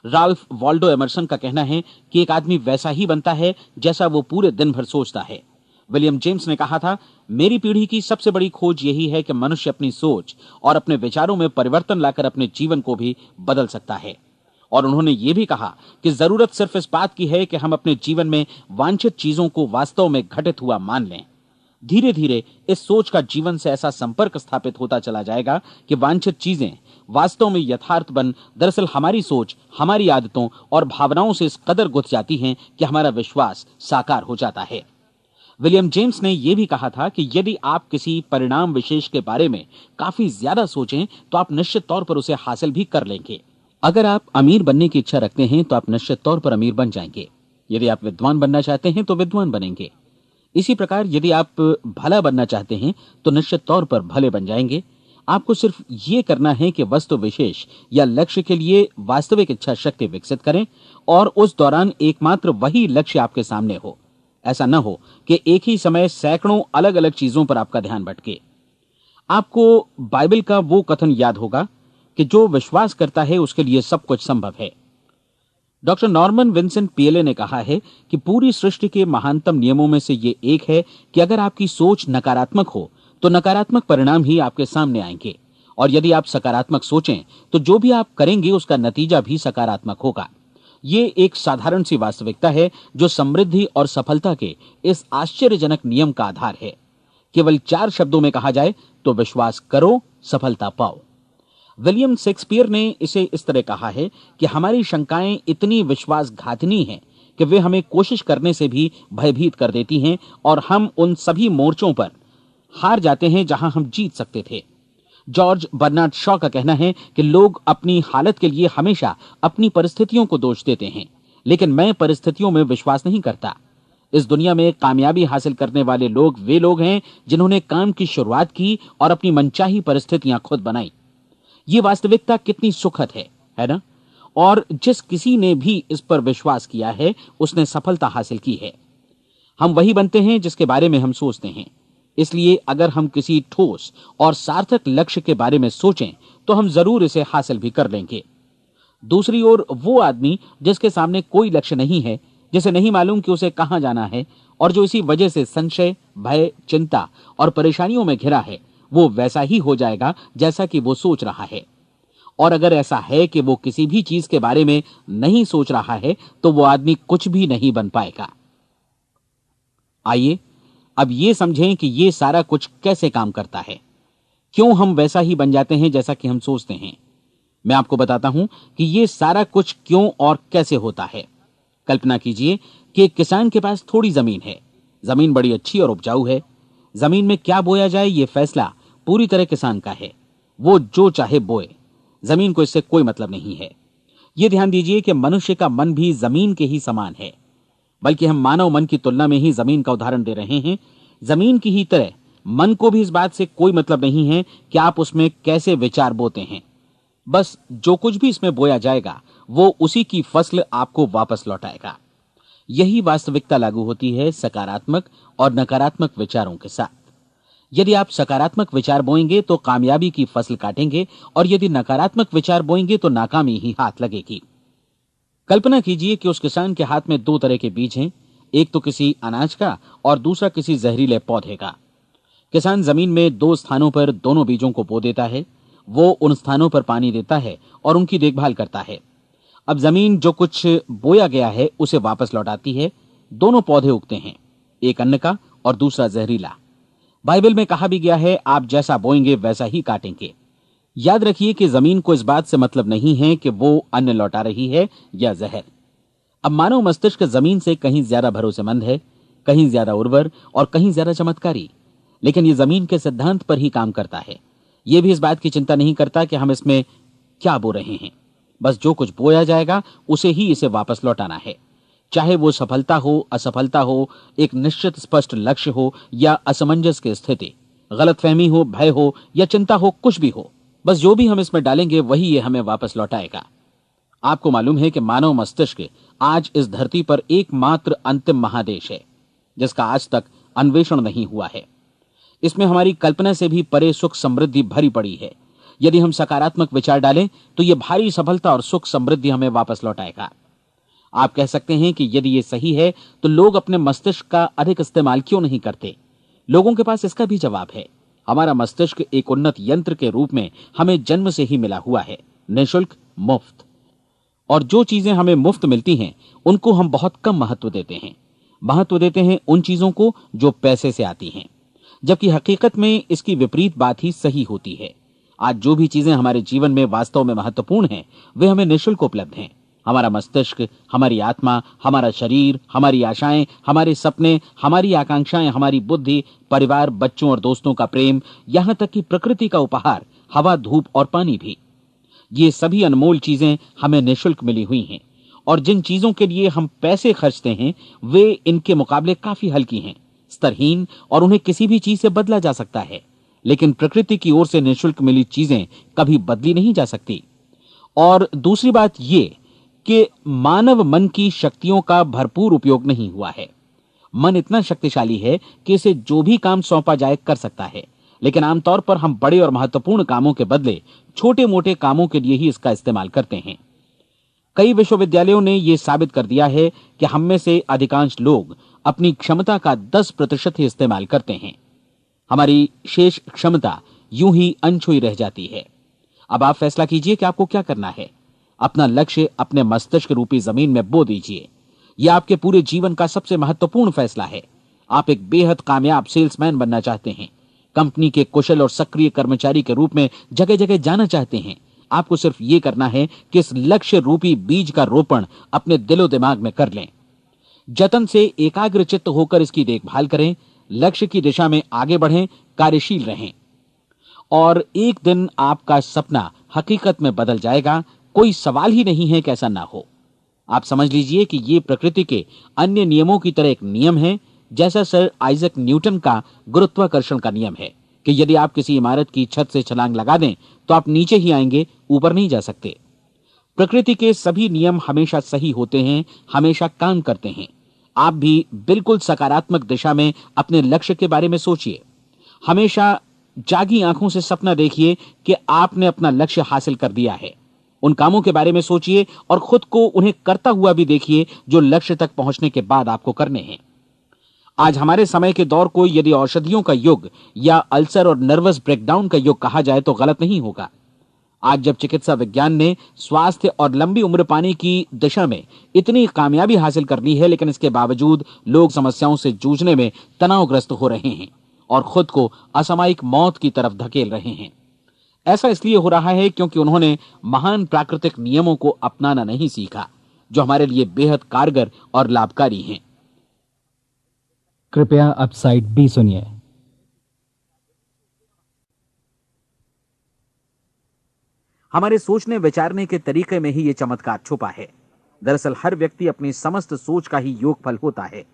राल्फ वॉल्डो एमर्सन का कहना है कि एक आदमी वैसा ही बनता है जैसा वो पूरे दिन भर सोचता है। विलियम जेम्स ने कहा था, मेरी पीढ़ी की सबसे बड़ी खोज यही है कि मनुष्य अपनी सोच और अपने विचारों में परिवर्तन लाकर अपने जीवन को भी बदल सकता है। और उन्होंने ये भी कहा कि जरूरत सिर्फ इस बात की है कि हम अपने जीवन में वांछित चीजों को वास्तव में घटित हुआ मान लें। धीरे धीरे इस सोच का जीवन से ऐसा संपर्क स्थापित होता चला जाएगा कि वांछित चीजें वास्तव में यथार्थ बन दरअसल हमारी सोच, हमारी आदतों और भावनाओं से इस कदर गुथ जाती हैं कि हमारा विश्वास साकार हो जाता है। विलियम जेम्स ने यह भी कहा था कि यदि आप किसी परिणाम विशेष के बारे में काफी ज्यादा सोचें तो आप निश्चित तौर पर उसे हासिल भी कर लेंगे। अगर आप अमीर बनने की इच्छा रखते हैं तो आप निश्चित तौर पर अमीर बन जाएंगे। यदि आप विद्वान बनना चाहते हैं तो विद्वान बनेंगे। इसी प्रकार यदि आप भला बनना चाहते हैं तो निश्चित तौर पर भले बन जाएंगे। आपको सिर्फ ये करना है कि वस्तु विशेष या लक्ष्य के लिए वास्तविक इच्छा शक्ति विकसित करें और उस दौरान एकमात्र वही लक्ष्य आपके सामने हो। ऐसा न हो कि एक ही समय सैकड़ों अलग अलग चीजों पर आपका ध्यान भटके। आपको बाइबल का वो कथन याद होगा कि जो विश्वास करता है उसके लिए सब कुछ संभव है। डॉक्टर नॉर्मन विंसेंट पीएले ने कहा है कि पूरी सृष्टि के महानतम नियमों में से ये एक है कि अगर आपकी सोच नकारात्मक हो तो नकारात्मक परिणाम ही आपके सामने आएंगे, और यदि आप सकारात्मक सोचें तो जो भी आप करेंगे उसका नतीजा भी सकारात्मक होगा। ये एक साधारण सी वास्तविकता है जो समृद्धि और सफलता के इस आश्चर्यजनक नियम का आधार है। केवल 4 शब्दों में कहा जाए तो विश्वास करो, सफलता पाओ। विलियम शेक्सपियर ने इसे इस तरह कहा है कि हमारी शंकाएं इतनी विश्वासघातिनी हैं कि वे हमें कोशिश करने से भी भयभीत कर देती हैं और हम उन सभी मोर्चों पर हार जाते हैं जहां हम जीत सकते थे। जॉर्ज बर्नार्ड शॉ का कहना है कि लोग अपनी हालत के लिए हमेशा अपनी परिस्थितियों को दोष देते हैं, लेकिन मैं परिस्थितियों में विश्वास नहीं करता। इस दुनिया में कामयाबी हासिल करने वाले लोग वे लोग हैं जिन्होंने काम की शुरुआत की और अपनी मनचाही परिस्थितियां खुद बनाई। ये वास्तविकता कितनी सुखद है ना? और जिस किसी ने भी इस पर विश्वास किया है उसने सफलता हासिल की है। हम वही बनते हैं जिसके बारे में हम सोचते हैं। इसलिए अगर हम किसी ठोस और सार्थक लक्ष्य के बारे में सोचें तो हम जरूर इसे हासिल भी कर लेंगे। दूसरी ओर वो आदमी जिसके सामने कोई लक्ष्य नहीं है, जिसे नहीं मालूम कि उसे कहां जाना है और जो इसी वजह से संशय, भय, चिंता और परेशानियों में घिरा है, वो वैसा ही हो जाएगा जैसा कि वो सोच रहा है। और अगर ऐसा है कि वो किसी भी चीज के बारे में नहीं सोच रहा है तो वो आदमी कुछ भी नहीं बन पाएगा। आइए अब ये समझें कि ये सारा कुछ कैसे काम करता है, क्यों हम वैसा ही बन जाते हैं जैसा कि हम सोचते हैं। मैं आपको बताता हूं कि ये सारा कुछ क्यों और कैसे होता है। कल्पना कीजिए कि एक किसान के पास थोड़ी जमीन है। जमीन बड़ी अच्छी और उपजाऊ है। जमीन में क्या बोया जाए ये फैसला पूरी तरह किसान का है। वो जो चाहे बोए, जमीन को इससे कोई मतलब नहीं है। ये ध्यान दीजिए कि मनुष्य का मन भी जमीन के ही समान है, बल्कि हम मानव मन की तुलना में ही जमीन का उदाहरण दे रहे हैं। जमीन की ही तरह मन को भी इस बात से कोई मतलब नहीं है कि आप उसमें कैसे विचार बोते हैं। बस जो कुछ भी इसमें बोया जाएगा वो उसी की फसल आपको वापस लौटाएगा। यही वास्तविकता लागू होती है सकारात्मक और नकारात्मक विचारों के साथ। यदि आप सकारात्मक विचार बोएंगे तो कामयाबी की फसल काटेंगे, और यदि नकारात्मक विचार बोएंगे तो नाकामी ही हाथ लगेगी। कल्पना कीजिए कि उस किसान के हाथ में 2 तरह के बीज हैं, एक तो किसी अनाज का और दूसरा किसी जहरीले पौधे का। किसान जमीन में 2 स्थानों पर दोनों बीजों को बो देता है। वो उन स्थानों पर पानी देता है और उनकी देखभाल करता है। अब जमीन जो कुछ बोया गया है उसे वापस लौटाती है। दोनों पौधे उगते हैं, एक अन्न का और दूसरा जहरीला। बाइबल में कहा भी गया है, आप जैसा बोएंगे वैसा ही काटेंगे। याद रखिए कि जमीन को इस बात से मतलब नहीं है कि वो अन्न लौटा रही है या जहर। अब मानव मस्तिष्क जमीन से कहीं ज्यादा भरोसेमंद है, कहीं ज्यादा उर्वर और कहीं ज्यादा चमत्कारी, लेकिन ये जमीन के सिद्धांत पर ही काम करता है। ये भी इस बात की चिंता नहीं करता कि हम इसमें क्या बो रहे हैं। बस जो कुछ बोया जाएगा उसे ही इसे वापस लौटाना है, चाहे वो सफलता हो, असफलता हो, एक निश्चित स्पष्ट लक्ष्य हो या असमंजस की स्थिति, गलतफहमी हो, भय हो या चिंता हो, कुछ भी हो। बस जो भी हम इसमें डालेंगे वही ये हमें वापस लौटाएगा। आपको मालूम है कि मानव मस्तिष्क आज इस धरती पर एकमात्र अंतिम महादेश है जिसका आज तक अन्वेषण नहीं हुआ है। इसमें हमारी कल्पना से भी परे सुख समृद्धि भरी पड़ी है। यदि हम सकारात्मक विचार डालें तो यह भारी सफलता और सुख समृद्धि हमें वापस लौटाएगा। आप कह सकते हैं कि यदि ये सही है तो लोग अपने मस्तिष्क का अधिक इस्तेमाल क्यों नहीं करते? लोगों के पास इसका भी जवाब है। हमारा मस्तिष्क एक उन्नत यंत्र के रूप में हमें जन्म से ही मिला हुआ है, निःशुल्क, मुफ्त। और जो चीजें हमें मुफ्त मिलती हैं उनको हम बहुत कम महत्व देते हैं। महत्व देते हैं उन चीजों को जो पैसे से आती हैं, जबकि हकीकत में इसकी विपरीत बात ही सही होती है। आज जो भी चीजें हमारे जीवन में वास्तव में महत्वपूर्ण हैं वे हमें निःशुल्क उपलब्ध हैं। हमारा मस्तिष्क, हमारी आत्मा, हमारा शरीर, हमारी आशाएं, हमारे सपने, हमारी आकांक्षाएं, हमारी बुद्धि, परिवार, बच्चों और दोस्तों का प्रेम, यहां तक कि प्रकृति का उपहार, हवा, धूप और पानी भी, ये सभी अनमोल चीजें हमें निःशुल्क मिली हुई हैं। और जिन चीजों के लिए हम पैसे खर्चते हैं वे इनके मुकाबले काफी हल्की हैं, स्तरहीन, और उन्हें किसी भी चीज से बदला जा सकता है। लेकिन प्रकृति की ओर से निःशुल्क मिली चीजें कभी बदली नहीं जा सकती। और दूसरी बात ये कि मानव मन की शक्तियों का भरपूर उपयोग नहीं हुआ है। मन इतना शक्तिशाली है कि इसे जो भी काम सौंपा जाए कर सकता है, लेकिन आमतौर पर हम बड़े और महत्वपूर्ण कामों के बदले छोटे मोटे कामों के लिए ही इसका इस्तेमाल करते हैं। कई विश्वविद्यालयों ने यह साबित कर दिया है कि हम में से अधिकांश लोग अपनी क्षमता का 10% ही इस्तेमाल करते हैं। हमारी शेष क्षमता यूं ही अनछुई रह जाती है। अब आप फैसला कीजिए कि आपको क्या करना है। अपना लक्ष्य अपने मस्तिष्क रूपी जमीन में बो दीजिए। यह आपके पूरे जीवन का सबसे महत्वपूर्ण फैसला है। आप एक बेहद कामयाब सेल्समैन बनना चाहते हैं, कंपनी के कुशल और सक्रिय कर्मचारी के रूप में जगह जगह जाना चाहते हैं। आपको सिर्फ ये करना है कि इस लक्ष्य रूपी बीज का रोपण अपने दिलो दिमाग में कर लें। जतन से एकाग्रचित्त होकर इसकी देखभाल करें, लक्ष्य की दिशा में आगे बढ़ें, कार्यशील रहें, और एक दिन आपका सपना हकीकत में बदल जाएगा। कोई सवाल ही नहीं है कि ऐसा ना हो। आप समझ लीजिए कि ये प्रकृति के अन्य नियमों की तरह एक नियम है, जैसा सर आइजक न्यूटन का गुरुत्वाकर्षण का नियम है कि यदि आप किसी इमारत की छत से छलांग लगा दें तो आप नीचे ही आएंगे, ऊपर नहीं जा सकते। प्रकृति के सभी नियम हमेशा सही होते हैं, हमेशा काम करते हैं। आप भी बिल्कुल सकारात्मक दिशा में अपने लक्ष्य के बारे में सोचिए। हमेशा जागी आंखों से सपना देखिए कि आपने अपना लक्ष्य हासिल कर दिया है। उन कामों के बारे में सोचिए और खुद को उन्हें करता हुआ भी देखिए जो लक्ष्य तक पहुंचने के बाद आपको करने हैं। आज हमारे समय के दौर को यदि औषधियों का युग या अल्सर और नर्वस ब्रेकडाउन का युग कहा जाए तो गलत नहीं होगा। आज जब चिकित्सा विज्ञान ने स्वास्थ्य और लंबी उम्र पाने की दिशा में इतनी कामयाबी हासिल कर ली है, लेकिन इसके बावजूद लोग समस्याओं से जूझने में तनावग्रस्त हो रहे हैं और खुद को असामयिक मौत की तरफ धकेल रहे हैं। ऐसा इसलिए हो रहा है क्योंकि उन्होंने महान प्राकृतिक नियमों को अपनाना नहीं सीखा, जो हमारे लिए बेहद कारगर और लाभकारी हैं। कृपया अब साइड बी सुनिए। हमारे सोचने विचारने के तरीके में ही ये चमत्कार छुपा है। दरअसल हर व्यक्ति अपनी समस्त सोच का ही योगफल होता है।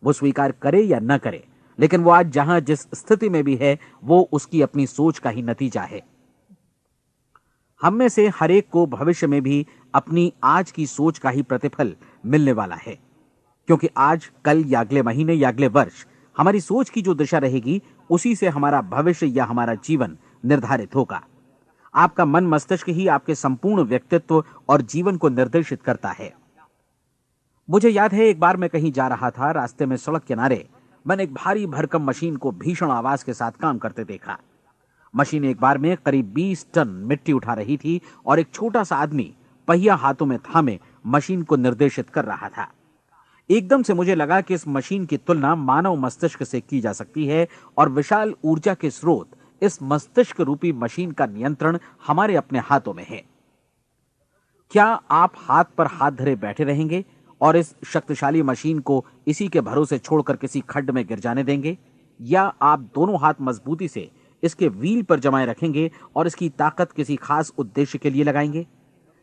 वो स्वीकार करे या न करे, लेकिन वो आज जहां जिस स्थिति में भी है वो उसकी अपनी सोच का ही नतीजा है। हम में से हर एक को भविष्य में भी अपनी आज की सोच का ही प्रतिफल मिलने वाला है, क्योंकि आज, कल या अगले महीने या अगले वर्ष हमारी सोच की जो दिशा रहेगी उसी से हमारा भविष्य या हमारा जीवन निर्धारित होगा। आपका मन मस्तिष्क ही आपके संपूर्ण व्यक्तित्व और जीवन को निर्देशित करता है। मुझे याद है एक बार मैं कहीं जा रहा था, रास्ते में सड़क किनारे मैंने एक भारी भरकम मशीन को भीषण आवाज के साथ काम करते देखा। मशीन एक बार में करीब 20 टन मिट्टी उठा रही थी और एक छोटा सा आदमी पहिया हाथों में थामे मशीन को निर्देशित कर रहा था। एकदम से मुझे लगा कि इस मशीन की तुलना मानव मस्तिष्क से की जा सकती है और विशाल ऊर्जा के स्रोत इस मस्तिष्क रूपी मशीन का नियंत्रण हमारे अपने हाथों में है। क्या आप हाथ पर हाथ धरे बैठे रहेंगे और इस शक्तिशाली मशीन को इसी के भरोसे छोड़कर किसी खड्ड में गिर जाने देंगे, या आप दोनों हाथ मजबूती से इसके व्हील पर जमाए रखेंगे और इसकी ताकत किसी खास उद्देश्य के लिए लगाएंगे?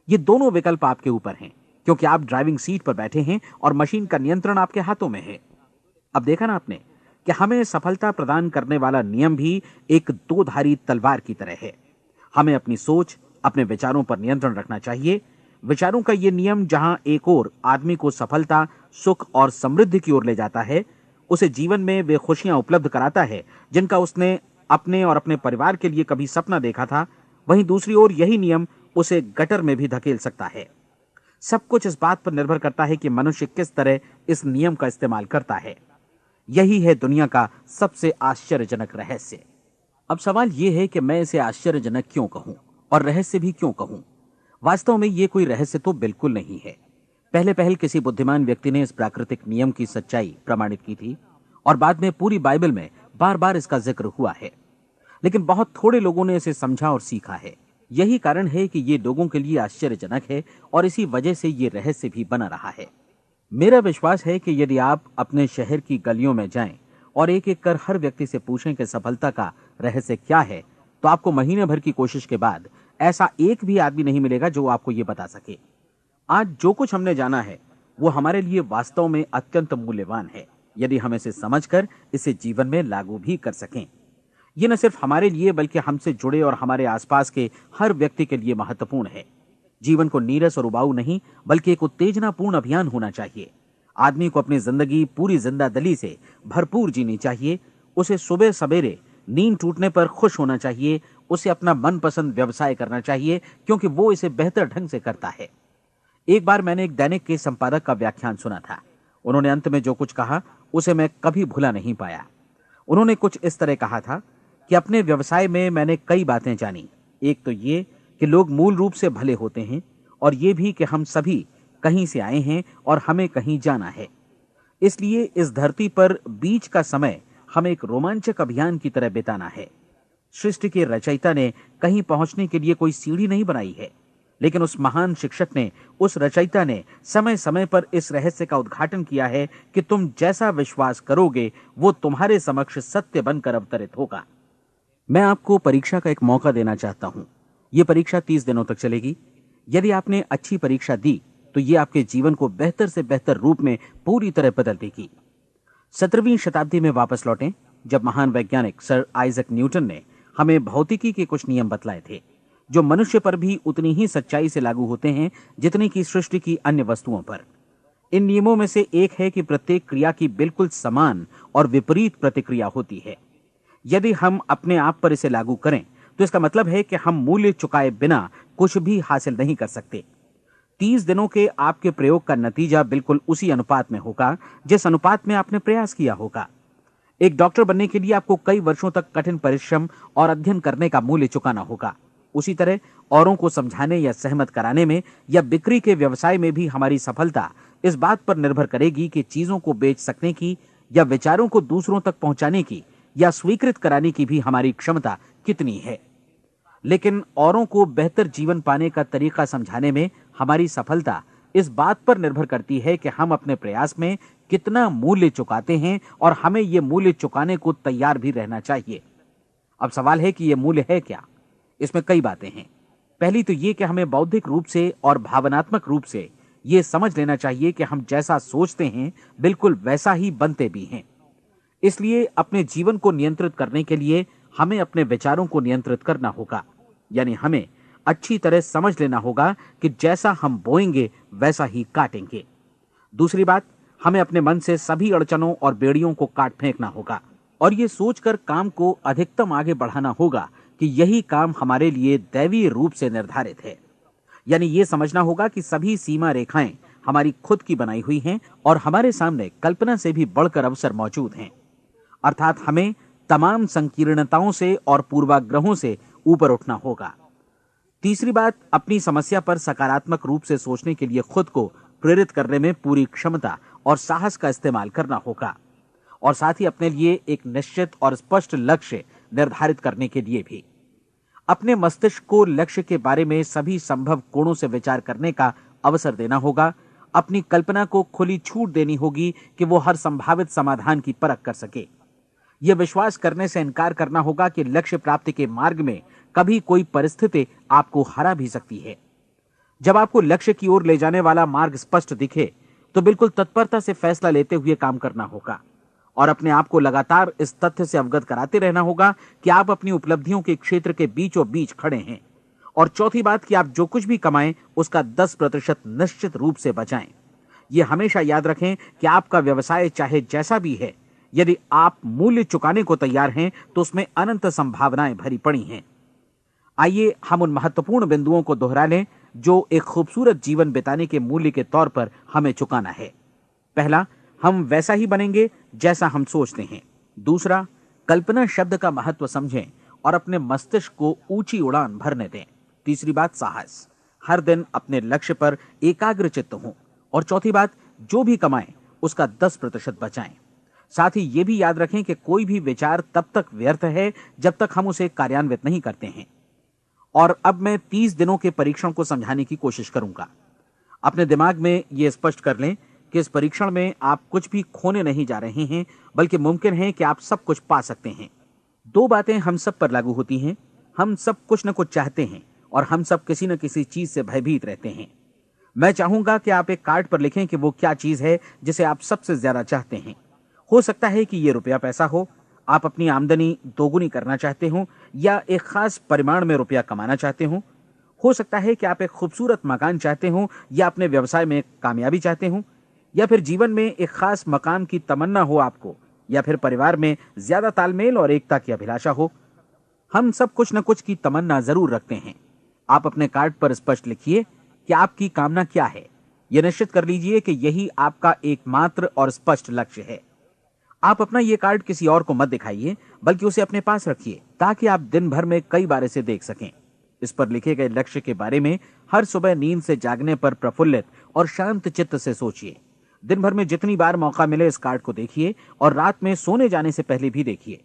ये दोनों विकल्प आपके ऊपर हैं, क्योंकि आप ड्राइविंग सीट पर बैठे हैं और मशीन का नियंत्रण आपके हाथों में है। अब देखा ना आपने कि हमें सफलता प्रदान करने वाला नियम भी एक दो-धारी तलवार की तरह है। हमें अपनी सोच, अपने विचारों पर नियंत्रण रखना चाहिए। विचारों का यह नियम जहां एक ओर आदमी को सफलता, सुख और समृद्धि की ओर ले जाता है, उसे जीवन में वे खुशियां उपलब्ध कराता है जिनका उसने अपने और अपने परिवार के लिए कभी सपना देखा था। वहीं दूसरी ओर यही नियम उसे गटर में भी धकेल सकता है। सब कुछ इस बात पर निर्भर करता है कि मनुष्य किस तरह इस नियम का इस्तेमाल करता है। यही है दुनिया का सबसे आश्चर्यजनक रहस्य। अब सवाल यह है कि मैं इसे आश्चर्यजनक क्यों कहूं और रहस्य भी क्यों कहूं। वास्तव में यह कोई रहस्य तो बिल्कुल नहीं है। पहले पहल किसी बुद्धिमान व्यक्ति ने इस प्राकृतिक नियम की सच्चाई प्रमाणित की थी और बाद में पूरी बाइबल में बार बार इसका जिक्र हुआ है, लेकिन बहुत थोड़े लोगों ने इसे समझा और सीखा है। यही कारण है कि ये लोगों के लिए आश्चर्यजनक है और इसी वजह से ये रहस्य भी बना रहा है। मेरा विश्वास है कि यदि आप अपने शहर की गलियों में जाएं और एक एक कर हर व्यक्ति से पूछें कि सफलता का रहस्य क्या है, तो आपको महीने भर की कोशिश के बाद ऐसा एक भी आदमी नहीं मिलेगा जो आपको ये बता सके। आज जो कुछ हमने जाना है वो हमारे लिए वास्तव में अत्यंत मूल्यवान है, यदि हम इसे समझकर इसे जीवन में लागू भी कर सकें। ये न सिर्फ हमारे लिए बल्कि हमसे जुड़े और हमारे आसपास के हर व्यक्ति के लिए महत्वपूर्ण है। जीवन को नीरस और उबाऊ नहीं बल्कि एक उत्तेजनापूर्ण अभियान होना चाहिए। आदमी को अपनी जिंदगी पूरी जिंदादिली से भरपूर जीनी चाहिए। उसे सुबह सवेरे नींद टूटने पर खुश होना चाहिए। उसे अपना मनपसंद व्यवसाय करना चाहिए क्योंकि वो इसे बेहतर ढंग से करता है। एक बार मैंने एक दैनिक के संपादक का व्याख्यान सुना था। उन्होंने अंत में जो कुछ कहा उसे मैं कभी भुला नहीं पाया। उन्होंने कुछ इस तरह कहा था कि अपने व्यवसाय में मैंने कई बातें जानी। एक तो ये कि लोग मूल रूप से भले होते हैं और ये भी कि हम सभी कहीं से आए हैं और हमें कहीं जाना है। इसलिए इस धरती पर बीच का समय हमें एक रोमांचक अभियान की तरह बिताना है। सृष्टि के रचयिता ने कहीं पहुंचने के लिए कोई सीढ़ी नहीं बनाई है, लेकिन उस महान शिक्षक ने, उस रचयिता ने समय समय पर इस रहस्य का उद्घाटन किया है कि तुम जैसा विश्वास करोगे वो तुम्हारे समक्ष सत्य बनकर अवतरित होगा। मैं आपको परीक्षा का एक मौका देना चाहता हूं। यह परीक्षा 30 दिनों तक चलेगी। यदि आपने अच्छी परीक्षा दी तो ये आपके जीवन को बेहतर से बेहतर रूप में पूरी तरह बदल देगी। 17वीं शताब्दी में वापस लौटें, जब महान वैज्ञानिक सर आइजक न्यूटन ने हमें भौतिकी के कुछ नियम बतलाए थे जो मनुष्य पर भी उतनी ही सच्चाई से लागू होते हैं जितनी की सृष्टि की अन्य वस्तुओं पर। इन नियमों में से एक है कि प्रत्येक क्रिया की बिल्कुल समान और विपरीत प्रतिक्रिया होती है। यदि हम अपने आप पर इसे लागू करें तो इसका मतलब है कि हम मूल्य चुकाए बिना कुछ भी हासिल नहीं कर सकते। 30 दिनों के आपके प्रयोग का नतीजा बिल्कुल उसी अनुपात में होगा जिस अनुपात में आपने प्रयास किया होगा। एक डॉक्टर बनने के लिए आपको कई वर्षों तक कठिन परिश्रम और अध्ययन करने का मूल्य चुकाना होगा। उसी तरह औरों को समझाने या सहमत कराने में या बिक्री के व्यवसाय में भी हमारी सफलता इस बात पर निर्भर करेगी कि चीजों को बेच सकने की या विचारों को दूसरों तक पहुंचाने की या स्वीकृत कराने की भी हमारी क्षमता कितनी है। लेकिन औरों को बेहतर जीवन पाने का तरीका समझाने में हमारी सफलता इस बात पर निर्भर करती है कि हम अपने प्रयास में कितना मूल्य चुकाते हैं और हमें यह मूल्य चुकाने को तैयार भी रहना चाहिए। अब सवाल है कि यह मूल्य है क्या? इसमें कई बातें हैं। पहली तो यह कि हमें बौद्धिक रूप से और भावनात्मक रूप से यह समझ लेना चाहिए कि हम जैसा सोचते हैं बिल्कुल वैसा ही बनते भी हैं। इसलिए अपने जीवन को नियंत्रित करने के लिए हमें अपने विचारों को नियंत्रित करना होगा। यानी हमें अच्छी तरह समझ लेना होगा कि जैसा हम बोएंगे वैसा ही काटेंगे। दूसरी बात, हमें अपने मन से सभी अड़चनों और बेड़ियों को काट फेंकना होगा और ये सोचकर काम को अधिकतम आगे बढ़ाना होगा कि यही काम हमारे लिए दैवीय रूप से निर्धारित है। यानी ये समझना होगा कि सभी सीमा रेखाएं हमारी खुद की बनाई हुई हैं और हमारे सामने कल्पना से भी बढ़कर अवसर मौजूद हैं। अर्थात हमें तमाम संकीर्णताओं से और पूर्वाग्रहों से ऊपर उठना होगा। तीसरी बात, अपनी समस्या पर सकारात्मक रूप से सोचने के लिए खुद को प्रेरित करने में पूरी क्षमता और साहस का इस्तेमाल करना होगा और साथ ही अपने लिए एक निश्चित और स्पष्ट लक्ष्य निर्धारित करने के लिए भी। अपने मस्तिष्क को लक्ष्य के बारे में सभी संभव कोणों से विचार करने का अवसर देना होगा। अपनी कल्पना को खुली छूट देनी होगी कि वो हर संभावित समाधान की परख कर सके। यह विश्वास करने से इनकार करना होगा कि लक्ष्य प्राप्ति के मार्ग में कभी कोई परिस्थिति आपको हरा भी सकती है। जब आपको लक्ष्य की ओर ले जाने वाला मार्ग स्पष्ट दिखे तो बिल्कुल तत्परता से फैसला लेते हुए काम करना होगा और अपने आप को लगातार इस तथ्य से अवगत कराते रहना होगा कि आप अपनी उपलब्धियों के क्षेत्र के बीचों बीच खड़े हैं। और चौथी बात कि आप जो कुछ भी कमाएं उसका 10% निश्चित रूप से बचाएं। यह हमेशा याद रखें कि आपका व्यवसाय चाहे जैसा भी है, यदि आप मूल्य चुकाने को तैयार हैं तो उसमें अनंत संभावनाएं भरी पड़ी हैं। आइए हम उन महत्वपूर्ण बिंदुओं को दोहरा लें जो एक खूबसूरत जीवन बिताने के मूल्य के तौर पर हमें चुकाना है। पहला, हम वैसा ही बनेंगे जैसा हम सोचते हैं। दूसरा, कल्पना शब्द का महत्व समझें और अपने मस्तिष्क को ऊंची उड़ान भरने दें। तीसरी बात, साहस, हर दिन अपने लक्ष्य पर एकाग्र चित्त हों। और चौथी बात, जो भी कमाएं उसका 10% बचाएं। साथ ही ये भी याद रखें कि कोई भी विचार तब तक व्यर्थ है जब तक हम उसे कार्यान्वित नहीं करते हैं। और अब मैं 30 दिनों के परीक्षण को समझाने की कोशिश करूंगा। अपने दिमाग में यह स्पष्ट कर लें कि इस परीक्षण में आप कुछ भी खोने नहीं जा रहे हैं, बल्कि मुमकिन है कि आप सब कुछ पा सकते हैं। 2 बातें हम सब पर लागू होती हैं। हम सब कुछ न कुछ चाहते हैं और हम सब किसी न किसी चीज से भयभीत रहते हैं। मैं चाहूंगा कि आप एक कार्ड पर लिखें कि वो क्या चीज है जिसे आप सबसे ज्यादा चाहते हैं। हो सकता है कि ये रुपया पैसा हो, आप अपनी आमदनी दोगुनी करना चाहते हो, या एक खास परिमाण में रुपया कमाना चाहते हो सकता है कि आप एक खूबसूरत मकान चाहते हो, या अपने व्यवसाय में कामयाबी चाहते हो, या फिर जीवन में एक खास मकाम की तमन्ना हो आपको, या फिर परिवार में ज्यादा तालमेल और एकता की अभिलाषा हो। हम सब कुछ न कुछ की तमन्ना जरूर रखते हैं। आप अपने कार्ड पर स्पष्ट लिखिए कि आपकी कामना क्या है। यह निश्चित कर लीजिए कि यही आपका एकमात्र और स्पष्ट लक्ष्य है। आप अपना यह कार्ड किसी और को मत दिखाइए, बल्कि उसे अपने पास रखिए ताकि आप दिन भर में कई बार इसे देख सकें। इस पर लिखे गए लक्ष्य के बारे में हर सुबह नींद से जागने पर प्रफुल्लित और शांत चित्त से सोचिए। दिन भर में जितनी बार मौका मिले इस कार्ड को देखिए और रात में सोने जाने से पहले भी देखिए।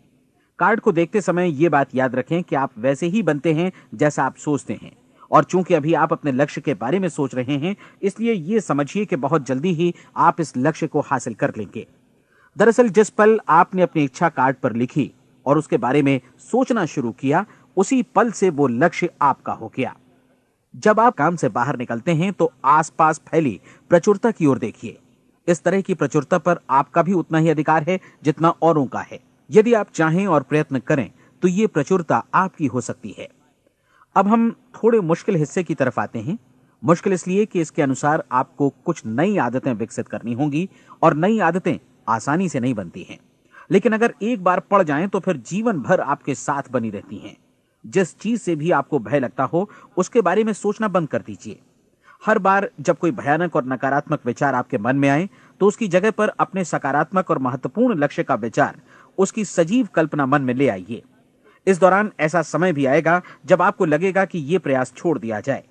कार्ड को देखते समय ये बात याद रखें कि आप वैसे ही बनते हैं जैसा आप सोचते हैं। और चूंकि अभी आप अपने लक्ष्य के बारे में सोच रहे हैं, इसलिए ये समझिए कि बहुत जल्दी ही आप इस लक्ष्य को हासिल कर लेंगे। दरअसल जिस पल आपने अपनी इच्छा कार्ड पर लिखी और उसके बारे में सोचना शुरू किया, उसी पल से वो लक्ष्य आपका हो गया। जब आप काम से बाहर निकलते हैं तो आसपास फैली प्रचुरता की ओर देखिए। इस तरह की प्रचुरता पर आपका भी उतना ही अधिकार है जितना औरों का है। यदि आप चाहें और प्रयत्न करें तो ये प्रचुरता आपकी हो सकती है। अब हम थोड़े मुश्किल हिस्से की तरफ आते हैं। मुश्किल इसलिए कि इसके अनुसार आपको कुछ नई आदतें विकसित करनी होंगी, और नई आदतें आसानी से नहीं बनती हैं, लेकिन अगर एक बार पड़ जाएं तो फिर जीवन भर आपके साथ बनी रहती हैं। जिस चीज से भी आपको भय लगता हो उसके बारे में सोचना बंद कर दीजिए। हर बार जब कोई भयानक और नकारात्मक विचार आपके मन में आए तो उसकी जगह पर अपने सकारात्मक और महत्वपूर्ण लक्ष्य का विचार, उसकी सजीव कल्पना मन में ले आइए। इस दौरान ऐसा समय भी आएगा जब आपको लगेगा कि यह प्रयास छोड़ दिया जाए,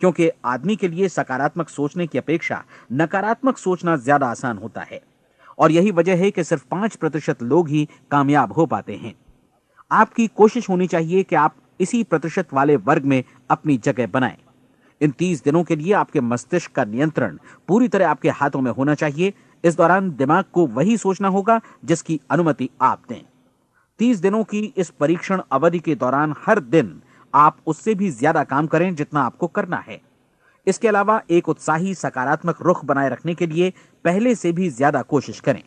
क्योंकि आदमी के लिए सकारात्मक सोचने की अपेक्षा नकारात्मक सोचना ज्यादा आसान होता है। और यही वजह है कि सिर्फ 5% लोग ही कामयाब हो पाते हैं। आपकी कोशिश होनी चाहिए कि आप इसी प्रतिशत वाले वर्ग में अपनी जगह बनाएं। इन 30 दिनों के लिए आपके मस्तिष्क का नियंत्रण पूरी तरह आपके हाथों में होना चाहिए। इस दौरान दिमाग को वही सोचना होगा जिसकी अनुमति आप दें। 30 दिनों की इस परीक्षण अवधि के दौरान हर दिन आप उससे भी ज्यादा काम करें जितना आपको करना है। इसके अलावा एक उत्साही सकारात्मक रुख बनाए रखने के लिए पहले से भी ज्यादा कोशिश करें।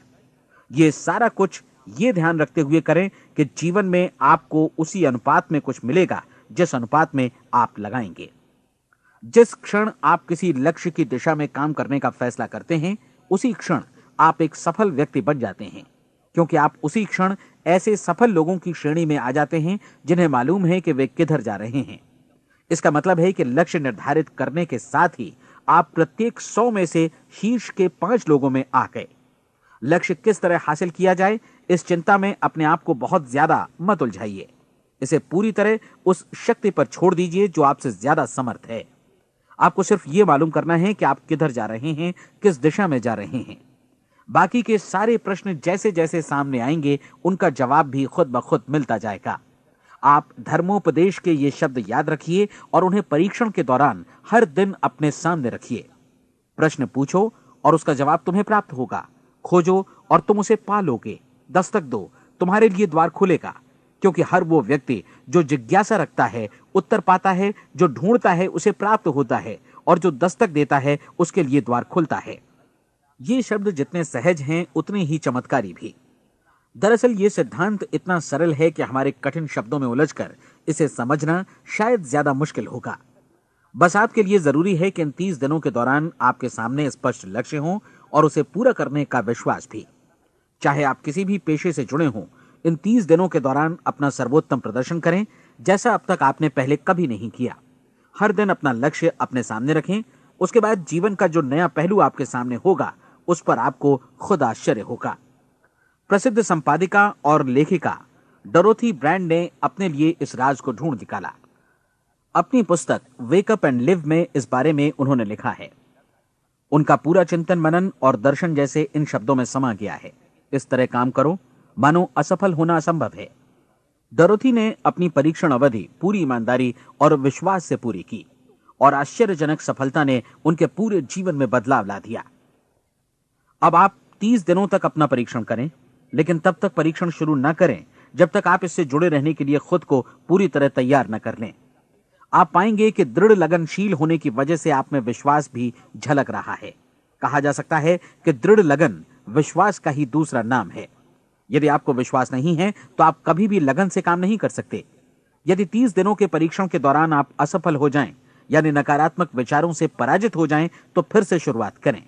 ये सारा कुछ ये ध्यान रखते हुए करें कि जीवन में आपको उसी अनुपात में कुछ मिलेगा जिस अनुपात में आप लगाएंगे। जिस क्षण आप किसी लक्ष्य की दिशा में काम करने का फैसला करते हैं, उसी क्षण आप एक सफल व्यक्ति बन जाते हैं, क्योंकि आप उसी क्षण ऐसे सफल लोगों की श्रेणी में आ जाते हैं जिन्हें मालूम है कि वे किधर जा रहे हैं। इसका मतलब है कि लक्ष्य निर्धारित करने के साथ ही आप प्रत्येक 100 में से शीर्ष के 5 लोगों में आ गए। लक्ष्य किस तरह हासिल किया जाए, इस चिंता में अपने आप को बहुत ज्यादा मत उलझाइए। इसे पूरी तरह उस शक्ति पर छोड़ दीजिए जो आपसे ज्यादा समर्थ है। आपको सिर्फ ये मालूम करना है कि आप किधर जा रहे हैं, किस दिशा में जा रहे हैं। बाकी के सारे प्रश्न जैसे जैसे सामने आएंगे उनका जवाब भी खुद ब खुद मिलता जाएगा। आप धर्मोपदेश के ये शब्द याद रखिए और उन्हें परीक्षण के दौरान हर दिन अपने सामने रखिए। प्रश्न पूछो और उसका जवाब तुम्हें प्राप्त होगा। खोजो और तुम उसे पा लोगे। दस्तक दो, तुम्हारे लिए द्वार खुलेगा, क्योंकि हर वो व्यक्ति जो जिज्ञासा रखता है उत्तर पाता है, जो ढूंढता है उसे प्राप्त होता है, और जो दस्तक देता है उसके लिए द्वार खुलता है। ये शब्द जितने सहज हैं उतने ही चमत्कारी भी। दरअसल ये सिद्धांत इतना सरल है कि हमारे कठिन शब्दों में उलझकर इसे समझना शायद ज्यादा मुश्किल होगा। बस आपके लिए जरूरी है कि इन 30 दिनों के दौरान आपके सामने स्पष्ट लक्ष्य हो और उसे पूरा करने का विश्वास भी। चाहे आप किसी भी पेशे से जुड़े हों, इन 30 दिनों के दौरान अपना सर्वोत्तम प्रदर्शन करें, जैसा अब तक आपने पहले कभी नहीं किया। हर दिन अपना लक्ष्य अपने सामने रखें। उसके बाद जीवन का जो नया पहलू आपके सामने होगा उस पर आपको खुद आश्चर्य होगा। प्रसिद्ध संपादिका और लेखिका डोरोथी ब्रैंड ने अपने लिए इस राज को ढूंढ निकाला। अपनी पुस्तक वेक अप एंड लिव में इस बारे में उन्होंने लिखा है। उनका पूरा चिंतन मनन और दर्शन जैसे इन शब्दों में समा गया है। इस तरह काम करो मानो असफल होना असंभव है। डोरोथी ने अपनी परीक्षण अवधि पूरी ईमानदारी और विश्वास से पूरी की और आश्चर्यजनक सफलता ने उनके पूरे जीवन में बदलाव ला दिया। अब आप 30 दिनों तक अपना परीक्षण करें, लेकिन तब तक परीक्षण शुरू न करें जब तक आप इससे जुड़े रहने के लिए खुद को पूरी तरह तैयार न कर लें। आप पाएंगे कि दृढ़ लगनशील होने की वजह से आप में विश्वास भी झलक रहा है। कहा जा सकता है कि दृढ़ लगन विश्वास का ही दूसरा नाम है। यदि आपको विश्वास नहीं है तो आप कभी भी लगन से काम नहीं कर सकते। यदि 30 दिनों के परीक्षण के दौरान आप असफल हो जाएं, यानी नकारात्मक विचारों से पराजित हो जाएं, तो फिर से शुरुआत करें।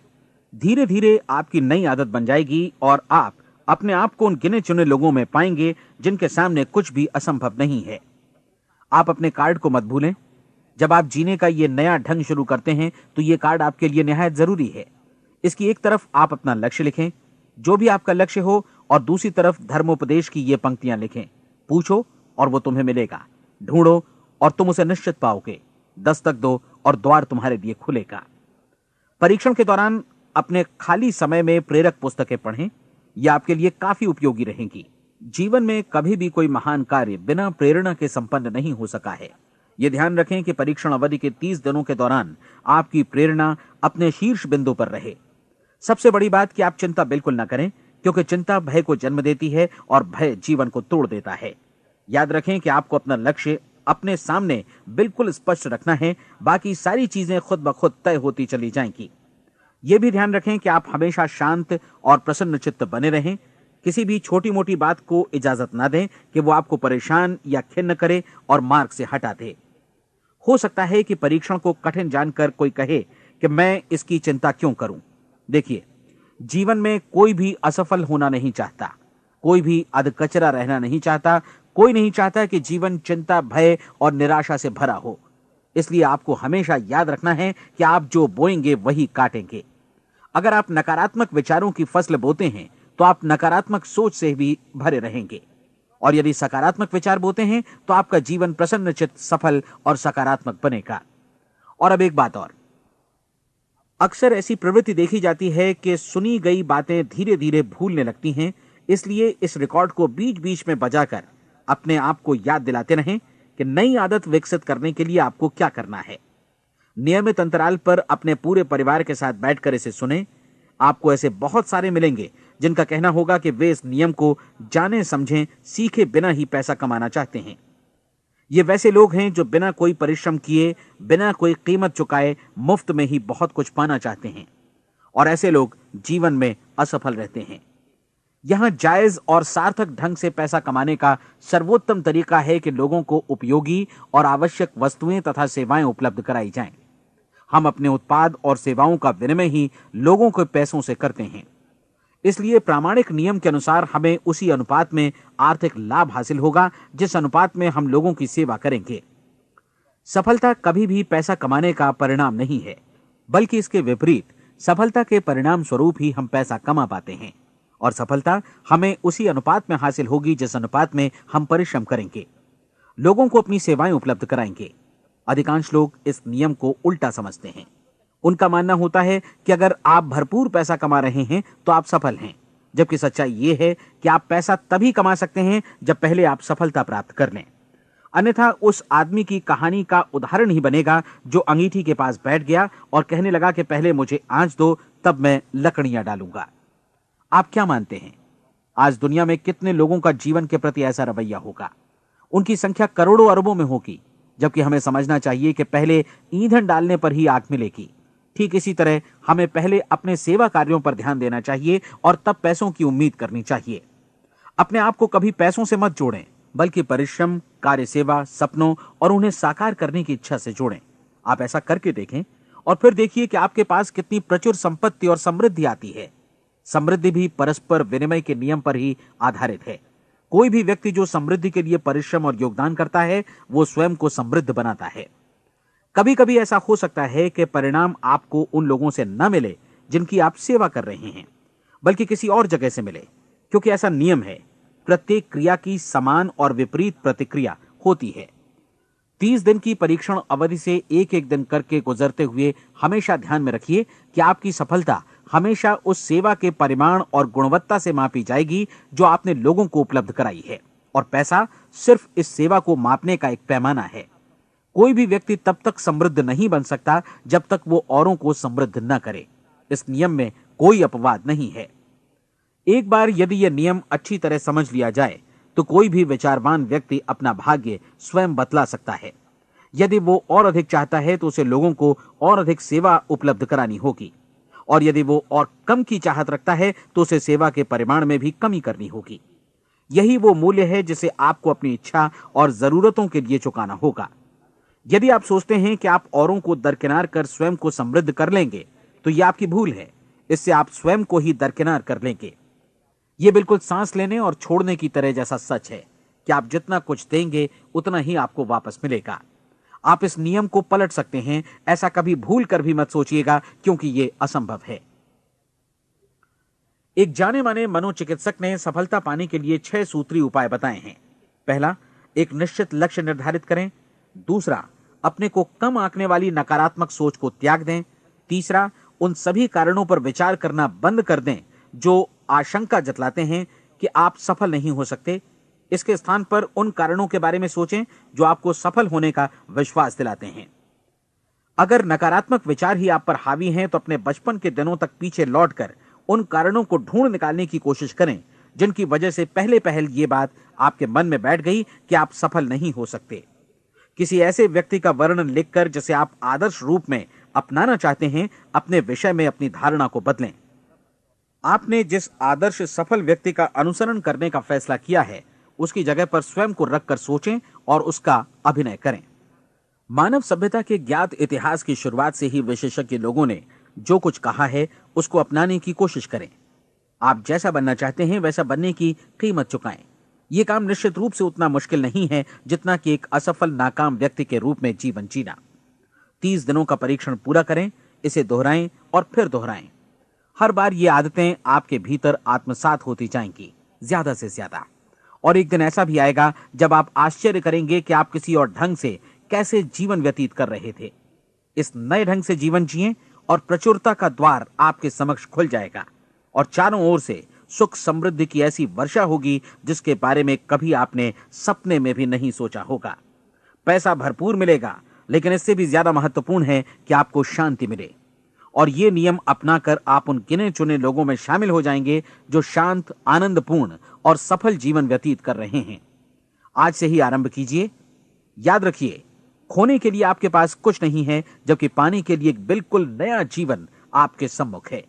धीरे धीरे आपकी नई आदत बन जाएगी और आप अपने आप को उन गिने चुने लोगों में पाएंगे जिनके सामने कुछ भी असंभव नहीं है। आप अपने कार्ड को मत भूलें। जब आप जीने का ये नया ढंग शुरू करते हैं तो ये कार्ड आपके लिए निहायत जरूरी है। इसकी एक तरफ आप अपना लक्ष्य लिखें, जो भी आपका लक्ष्य हो, और दूसरी तरफ धर्मोपदेश की ये पंक्तियां लिखें। पूछो और वो तुम्हें मिलेगा, ढूंढो और तुम उसे निश्चित पाओगे, दस्तक दो और द्वार तुम्हारे लिए खुलेगा। परीक्षण के दौरान अपने खाली समय में प्रेरक पुस्तकें पढ़ें। यह आपके लिए काफी उपयोगी रहेंगी। जीवन में कभी भी कोई महान कार्य बिना प्रेरणा के संपन्न नहीं हो सका है। यह ध्यान रखें कि परीक्षण अवधि के 30 दिनों के दौरान आपकी प्रेरणा अपने शीर्ष बिंदु पर रहे। सबसे बड़ी बात कि आप चिंता बिल्कुल न करें, क्योंकि चिंता भय को जन्म देती है और भय जीवन को तोड़ देता है। याद रखें कि आपको अपना लक्ष्य अपने सामने बिल्कुल स्पष्ट रखना है, बाकी सारी चीजें खुद ब खुद तय होती चली जाएंगी। यह भी ध्यान रखें कि आप हमेशा शांत और प्रसन्न चित्त बने रहें। किसी भी छोटी मोटी बात को इजाजत ना दें कि वो आपको परेशान या खिन्न करे और मार्ग से हटा दे। हो सकता है कि परीक्षण को कठिन जानकर कोई कहे कि मैं इसकी चिंता क्यों करूं। देखिए, जीवन में कोई भी असफल होना नहीं चाहता, कोई भी अधकचरा रहना नहीं चाहता, कोई नहीं चाहता कि जीवन चिंता, भय और निराशा से भरा हो। इसलिए आपको हमेशा याद रखना है कि आप जो बोएंगे वही काटेंगे। अगर आप नकारात्मक विचारों की फसल बोते हैं तो आप नकारात्मक सोच से भी भरे रहेंगे, और यदि सकारात्मक विचार बोते हैं तो आपका जीवन प्रसन्नचित्त, सफल और सकारात्मक बनेगा। और अब एक बात और, अक्सर ऐसी प्रवृत्ति देखी जाती है कि सुनी गई बातें धीरे धीरे भूलने लगती हैं। इसलिए इस रिकॉर्ड को बीच बीच में बजाकर अपने आप को याद दिलाते रहें कि नई आदत विकसित करने के लिए आपको क्या करना है। नियमित अंतराल पर अपने पूरे परिवार के साथ बैठकर इसे सुनें। आपको ऐसे बहुत सारे मिलेंगे जिनका कहना होगा कि वे इस नियम को जाने समझें सीखे बिना ही पैसा कमाना चाहते हैं। ये वैसे लोग हैं जो बिना कोई परिश्रम किए, बिना कोई कीमत चुकाए मुफ्त में ही बहुत कुछ पाना चाहते हैं, और ऐसे लोग जीवन में असफल रहते हैं। यहां जायज और सार्थक ढंग से पैसा कमाने का सर्वोत्तम तरीका है कि लोगों को उपयोगी और आवश्यक वस्तुएं तथा सेवाएं उपलब्ध कराई जाएं। हम अपने उत्पाद और सेवाओं का विनिमय ही लोगों के पैसों से करते हैं। इसलिए प्रामाणिक नियम के अनुसार हमें उसी अनुपात में आर्थिक लाभ हासिल होगा जिस अनुपात में हम लोगों की सेवा करेंगे। सफलता कभी भी पैसा कमाने का परिणाम नहीं है, बल्कि इसके विपरीत सफलता के परिणाम स्वरूप ही हम पैसा कमा पाते हैं, और सफलता हमें उसी अनुपात में हासिल होगी जिस अनुपात में हम परिश्रम करेंगे, लोगों को अपनी सेवाएं उपलब्ध कराएंगे। अधिकांश लोग इस नियम को उल्टा समझते हैं। उनका मानना होता है कि अगर आप भरपूर पैसा कमा रहे हैं तो आप सफल हैं, जबकि सच्चाई यह है कि आप पैसा तभी कमा सकते हैं जब पहले आप सफलता प्राप्त कर लें। अन्यथा उस आदमी की कहानी का उदाहरण ही बनेगा जो अंगीठी के पास बैठ गया और कहने लगा कि पहले मुझे आंच दो, तब मैं लकड़ियां डालूंगा। आप क्या मानते हैं, आज दुनिया में कितने लोगों का जीवन के प्रति ऐसा रवैया होगा? उनकी संख्या करोड़ों अरबों में होगी, जबकि हमें समझना चाहिए कि पहले ईंधन डालने पर ही आग मिलेगी। ठीक इसी तरह हमें पहले अपने सेवा कार्यों पर ध्यान देना चाहिए और तब पैसों की उम्मीद करनी चाहिए। अपने आप को कभी पैसों से मत जोड़ें, बल्कि परिश्रम, कार्य सेवा, सपनों और उन्हें साकार करने की इच्छा से जोड़ें। आप ऐसा करके देखें और फिर देखिए कि आपके पास कितनी प्रचुर संपत्ति और समृद्धि आती है। समृद्धि भी परस्पर विनिमय के नियम पर ही आधारित है। कोई भी व्यक्ति जो समृद्धि के लिए परिश्रम और योगदान करता है वो स्वयं को समृद्ध बनाता है। कभी कभी ऐसा हो सकता है कि परिणाम आपको उन लोगों से न मिले जिनकी आप सेवा कर रहे हैं, बल्कि किसी और जगह से मिले, क्योंकि ऐसा नियम है, प्रत्येक क्रिया की समान और विपरीत प्रतिक्रिया होती है। 30 दिन की परीक्षण अवधि से एक एक दिन करके गुजरते हुए हमेशा ध्यान में रखिए कि आपकी सफलता हमेशा उस सेवा के परिमाण और गुणवत्ता से मापी जाएगी जो आपने लोगों को उपलब्ध कराई है, और पैसा सिर्फ इस सेवा को मापने का एक पैमाना है। कोई भी व्यक्ति तब तक समृद्ध नहीं बन सकता जब तक वो औरों को समृद्ध न करे। इस नियम में कोई अपवाद नहीं है। एक बार यदि यह नियम अच्छी तरह समझ लिया जाए तो कोई भी विचारवान व्यक्ति अपना भाग्य स्वयं बतला सकता है। यदि वो और अधिक चाहता है तो उसे लोगों को और अधिक सेवा उपलब्ध करानी होगी, और यदि वो और कम की चाहत रखता है तो उसे सेवा के परिमाण में भी कमी करनी होगी। यही वो मूल्य है जिसे आपको अपनी इच्छा और जरूरतों के लिए चुकाना होगा। यदि आप सोचते हैं कि आप औरों को दरकिनार कर स्वयं को समृद्ध कर लेंगे तो यह आपकी भूल है। इससे आप स्वयं को ही दरकिनार कर लेंगे। यह बिल्कुल सांस लेने और छोड़ने की तरह जैसा सच है कि आप जितना कुछ देंगे उतना ही आपको वापस मिलेगा। आप इस नियम को पलट सकते हैं, ऐसा कभी भूल कर भी मत सोचिएगा, क्योंकि यह असंभव है। एक जाने माने मनोचिकित्सक ने सफलता पाने के लिए 6 सूत्री उपाय बताए हैं। पहला, एक निश्चित लक्ष्य निर्धारित करें। दूसरा, अपने को कम आंकने वाली नकारात्मक सोच को त्याग दें। तीसरा, उन सभी कारणों पर विचार करना बंद कर दें जो आशंका जतलाते हैं कि आप सफल नहीं हो सकते। इसके स्थान पर उन कारणों के बारे में सोचें जो आपको सफल होने का विश्वास दिलाते हैं। अगर नकारात्मक विचार ही आप पर हावी हैं तो अपने बचपन के दिनों तक पीछे लौटकर उन कारणों को ढूंढ निकालने की कोशिश करें जिनकी वजह से पहले ये बात आपके मन में बैठ गई कि आप सफल नहीं हो सकते। किसी ऐसे व्यक्ति का वर्णन लिखकर जिसे आप आदर्श रूप में अपनाना चाहते हैं, अपने विषय में अपनी धारणा को बदलें। आपने जिस आदर्श सफल व्यक्ति का अनुसरण करने का फैसला किया है उसकी जगह पर स्वयं को रखकर सोचें और उसका अभिनय करें। मानव सभ्यता के ज्ञात इतिहास की शुरुआत से ही विशेषज्ञ लोगों ने जो कुछ कहा है उसको अपनाने की कोशिश करें। आप जैसा बनना चाहते हैं वैसा बनने की कीमत चुकाएं। यह काम निश्चित रूप से उतना मुश्किल नहीं है जितना कि एक असफल नाकाम व्यक्ति के रूप में जीवन जीना। 30 दिनों का परीक्षण पूरा करें, इसे दोहराएं और फिर दोहराएं। हर बार ये आदतें आपके भीतर आत्मसात होती जाएंगी, ज्यादा से ज्यादा। और एक दिन ऐसा भी आएगा जब आप आश्चर्य करेंगे कि आप किसी और ढंग से कैसे जीवन व्यतीत कर रहे थे। इस नए ढंग से जीवन जिएं और प्रचुरता का द्वार आपके समक्ष खुल जाएगा और चारों ओर से सुख समृद्धि की ऐसी वर्षा होगी जिसके बारे में कभी आपने सपने में भी नहीं सोचा होगा। पैसा भरपूर मिलेगा, लेकिन इससे भी ज्यादा महत्वपूर्ण है कि आपको शांति मिले। और ये नियम अपनाकर आप उन गिने चुने लोगों में शामिल हो जाएंगे जो शांत, आनंदपूर्ण और सफल जीवन व्यतीत कर रहे हैं। आज से ही आरंभ कीजिए। याद रखिए, खोने के लिए आपके पास कुछ नहीं है, जबकि पाने के लिए एक बिल्कुल नया जीवन आपके सम्मुख है।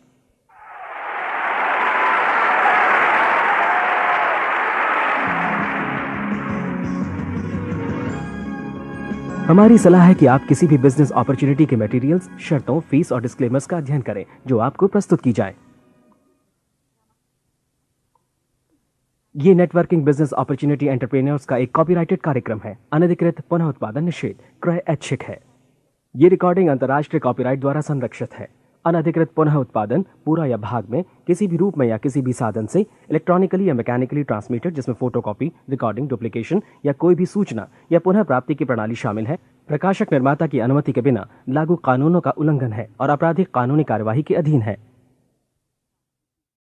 हमारी सलाह है कि आप किसी भी बिजनेस अपॉर्चुनिटी के मटेरियल्स, शर्तों, फीस और डिस्क्लेमर्स का अध्ययन करें जो आपको प्रस्तुत की जाए। ये नेटवर्किंग बिजनेस अपॉर्चुनिटी एंटरप्रेन्योर्स का एक कॉपीराइटेड कार्यक्रम है। अनधिकृत पुनः उत्पादन निषेध, क्रय ऐच्छिक है। ये रिकॉर्डिंग अंतर्राष्ट्रीय कॉपीराइट द्वारा संरक्षित है। अनधिकृत पुनः उत्पादन पूरा या भाग में किसी भी रूप में या किसी भी साधन से इलेक्ट्रॉनिकली या मैकेनिकली ट्रांसमिटेड जिसमें फोटोकॉपी, रिकॉर्डिंग, डुप्लीकेशन या कोई भी सूचना या पुनः प्राप्ति की प्रणाली शामिल है, प्रकाशक निर्माता की अनुमति के बिना लागू कानूनों का उल्लंघन है और आपराधिक कानूनी कार्यवाही के अधीन है।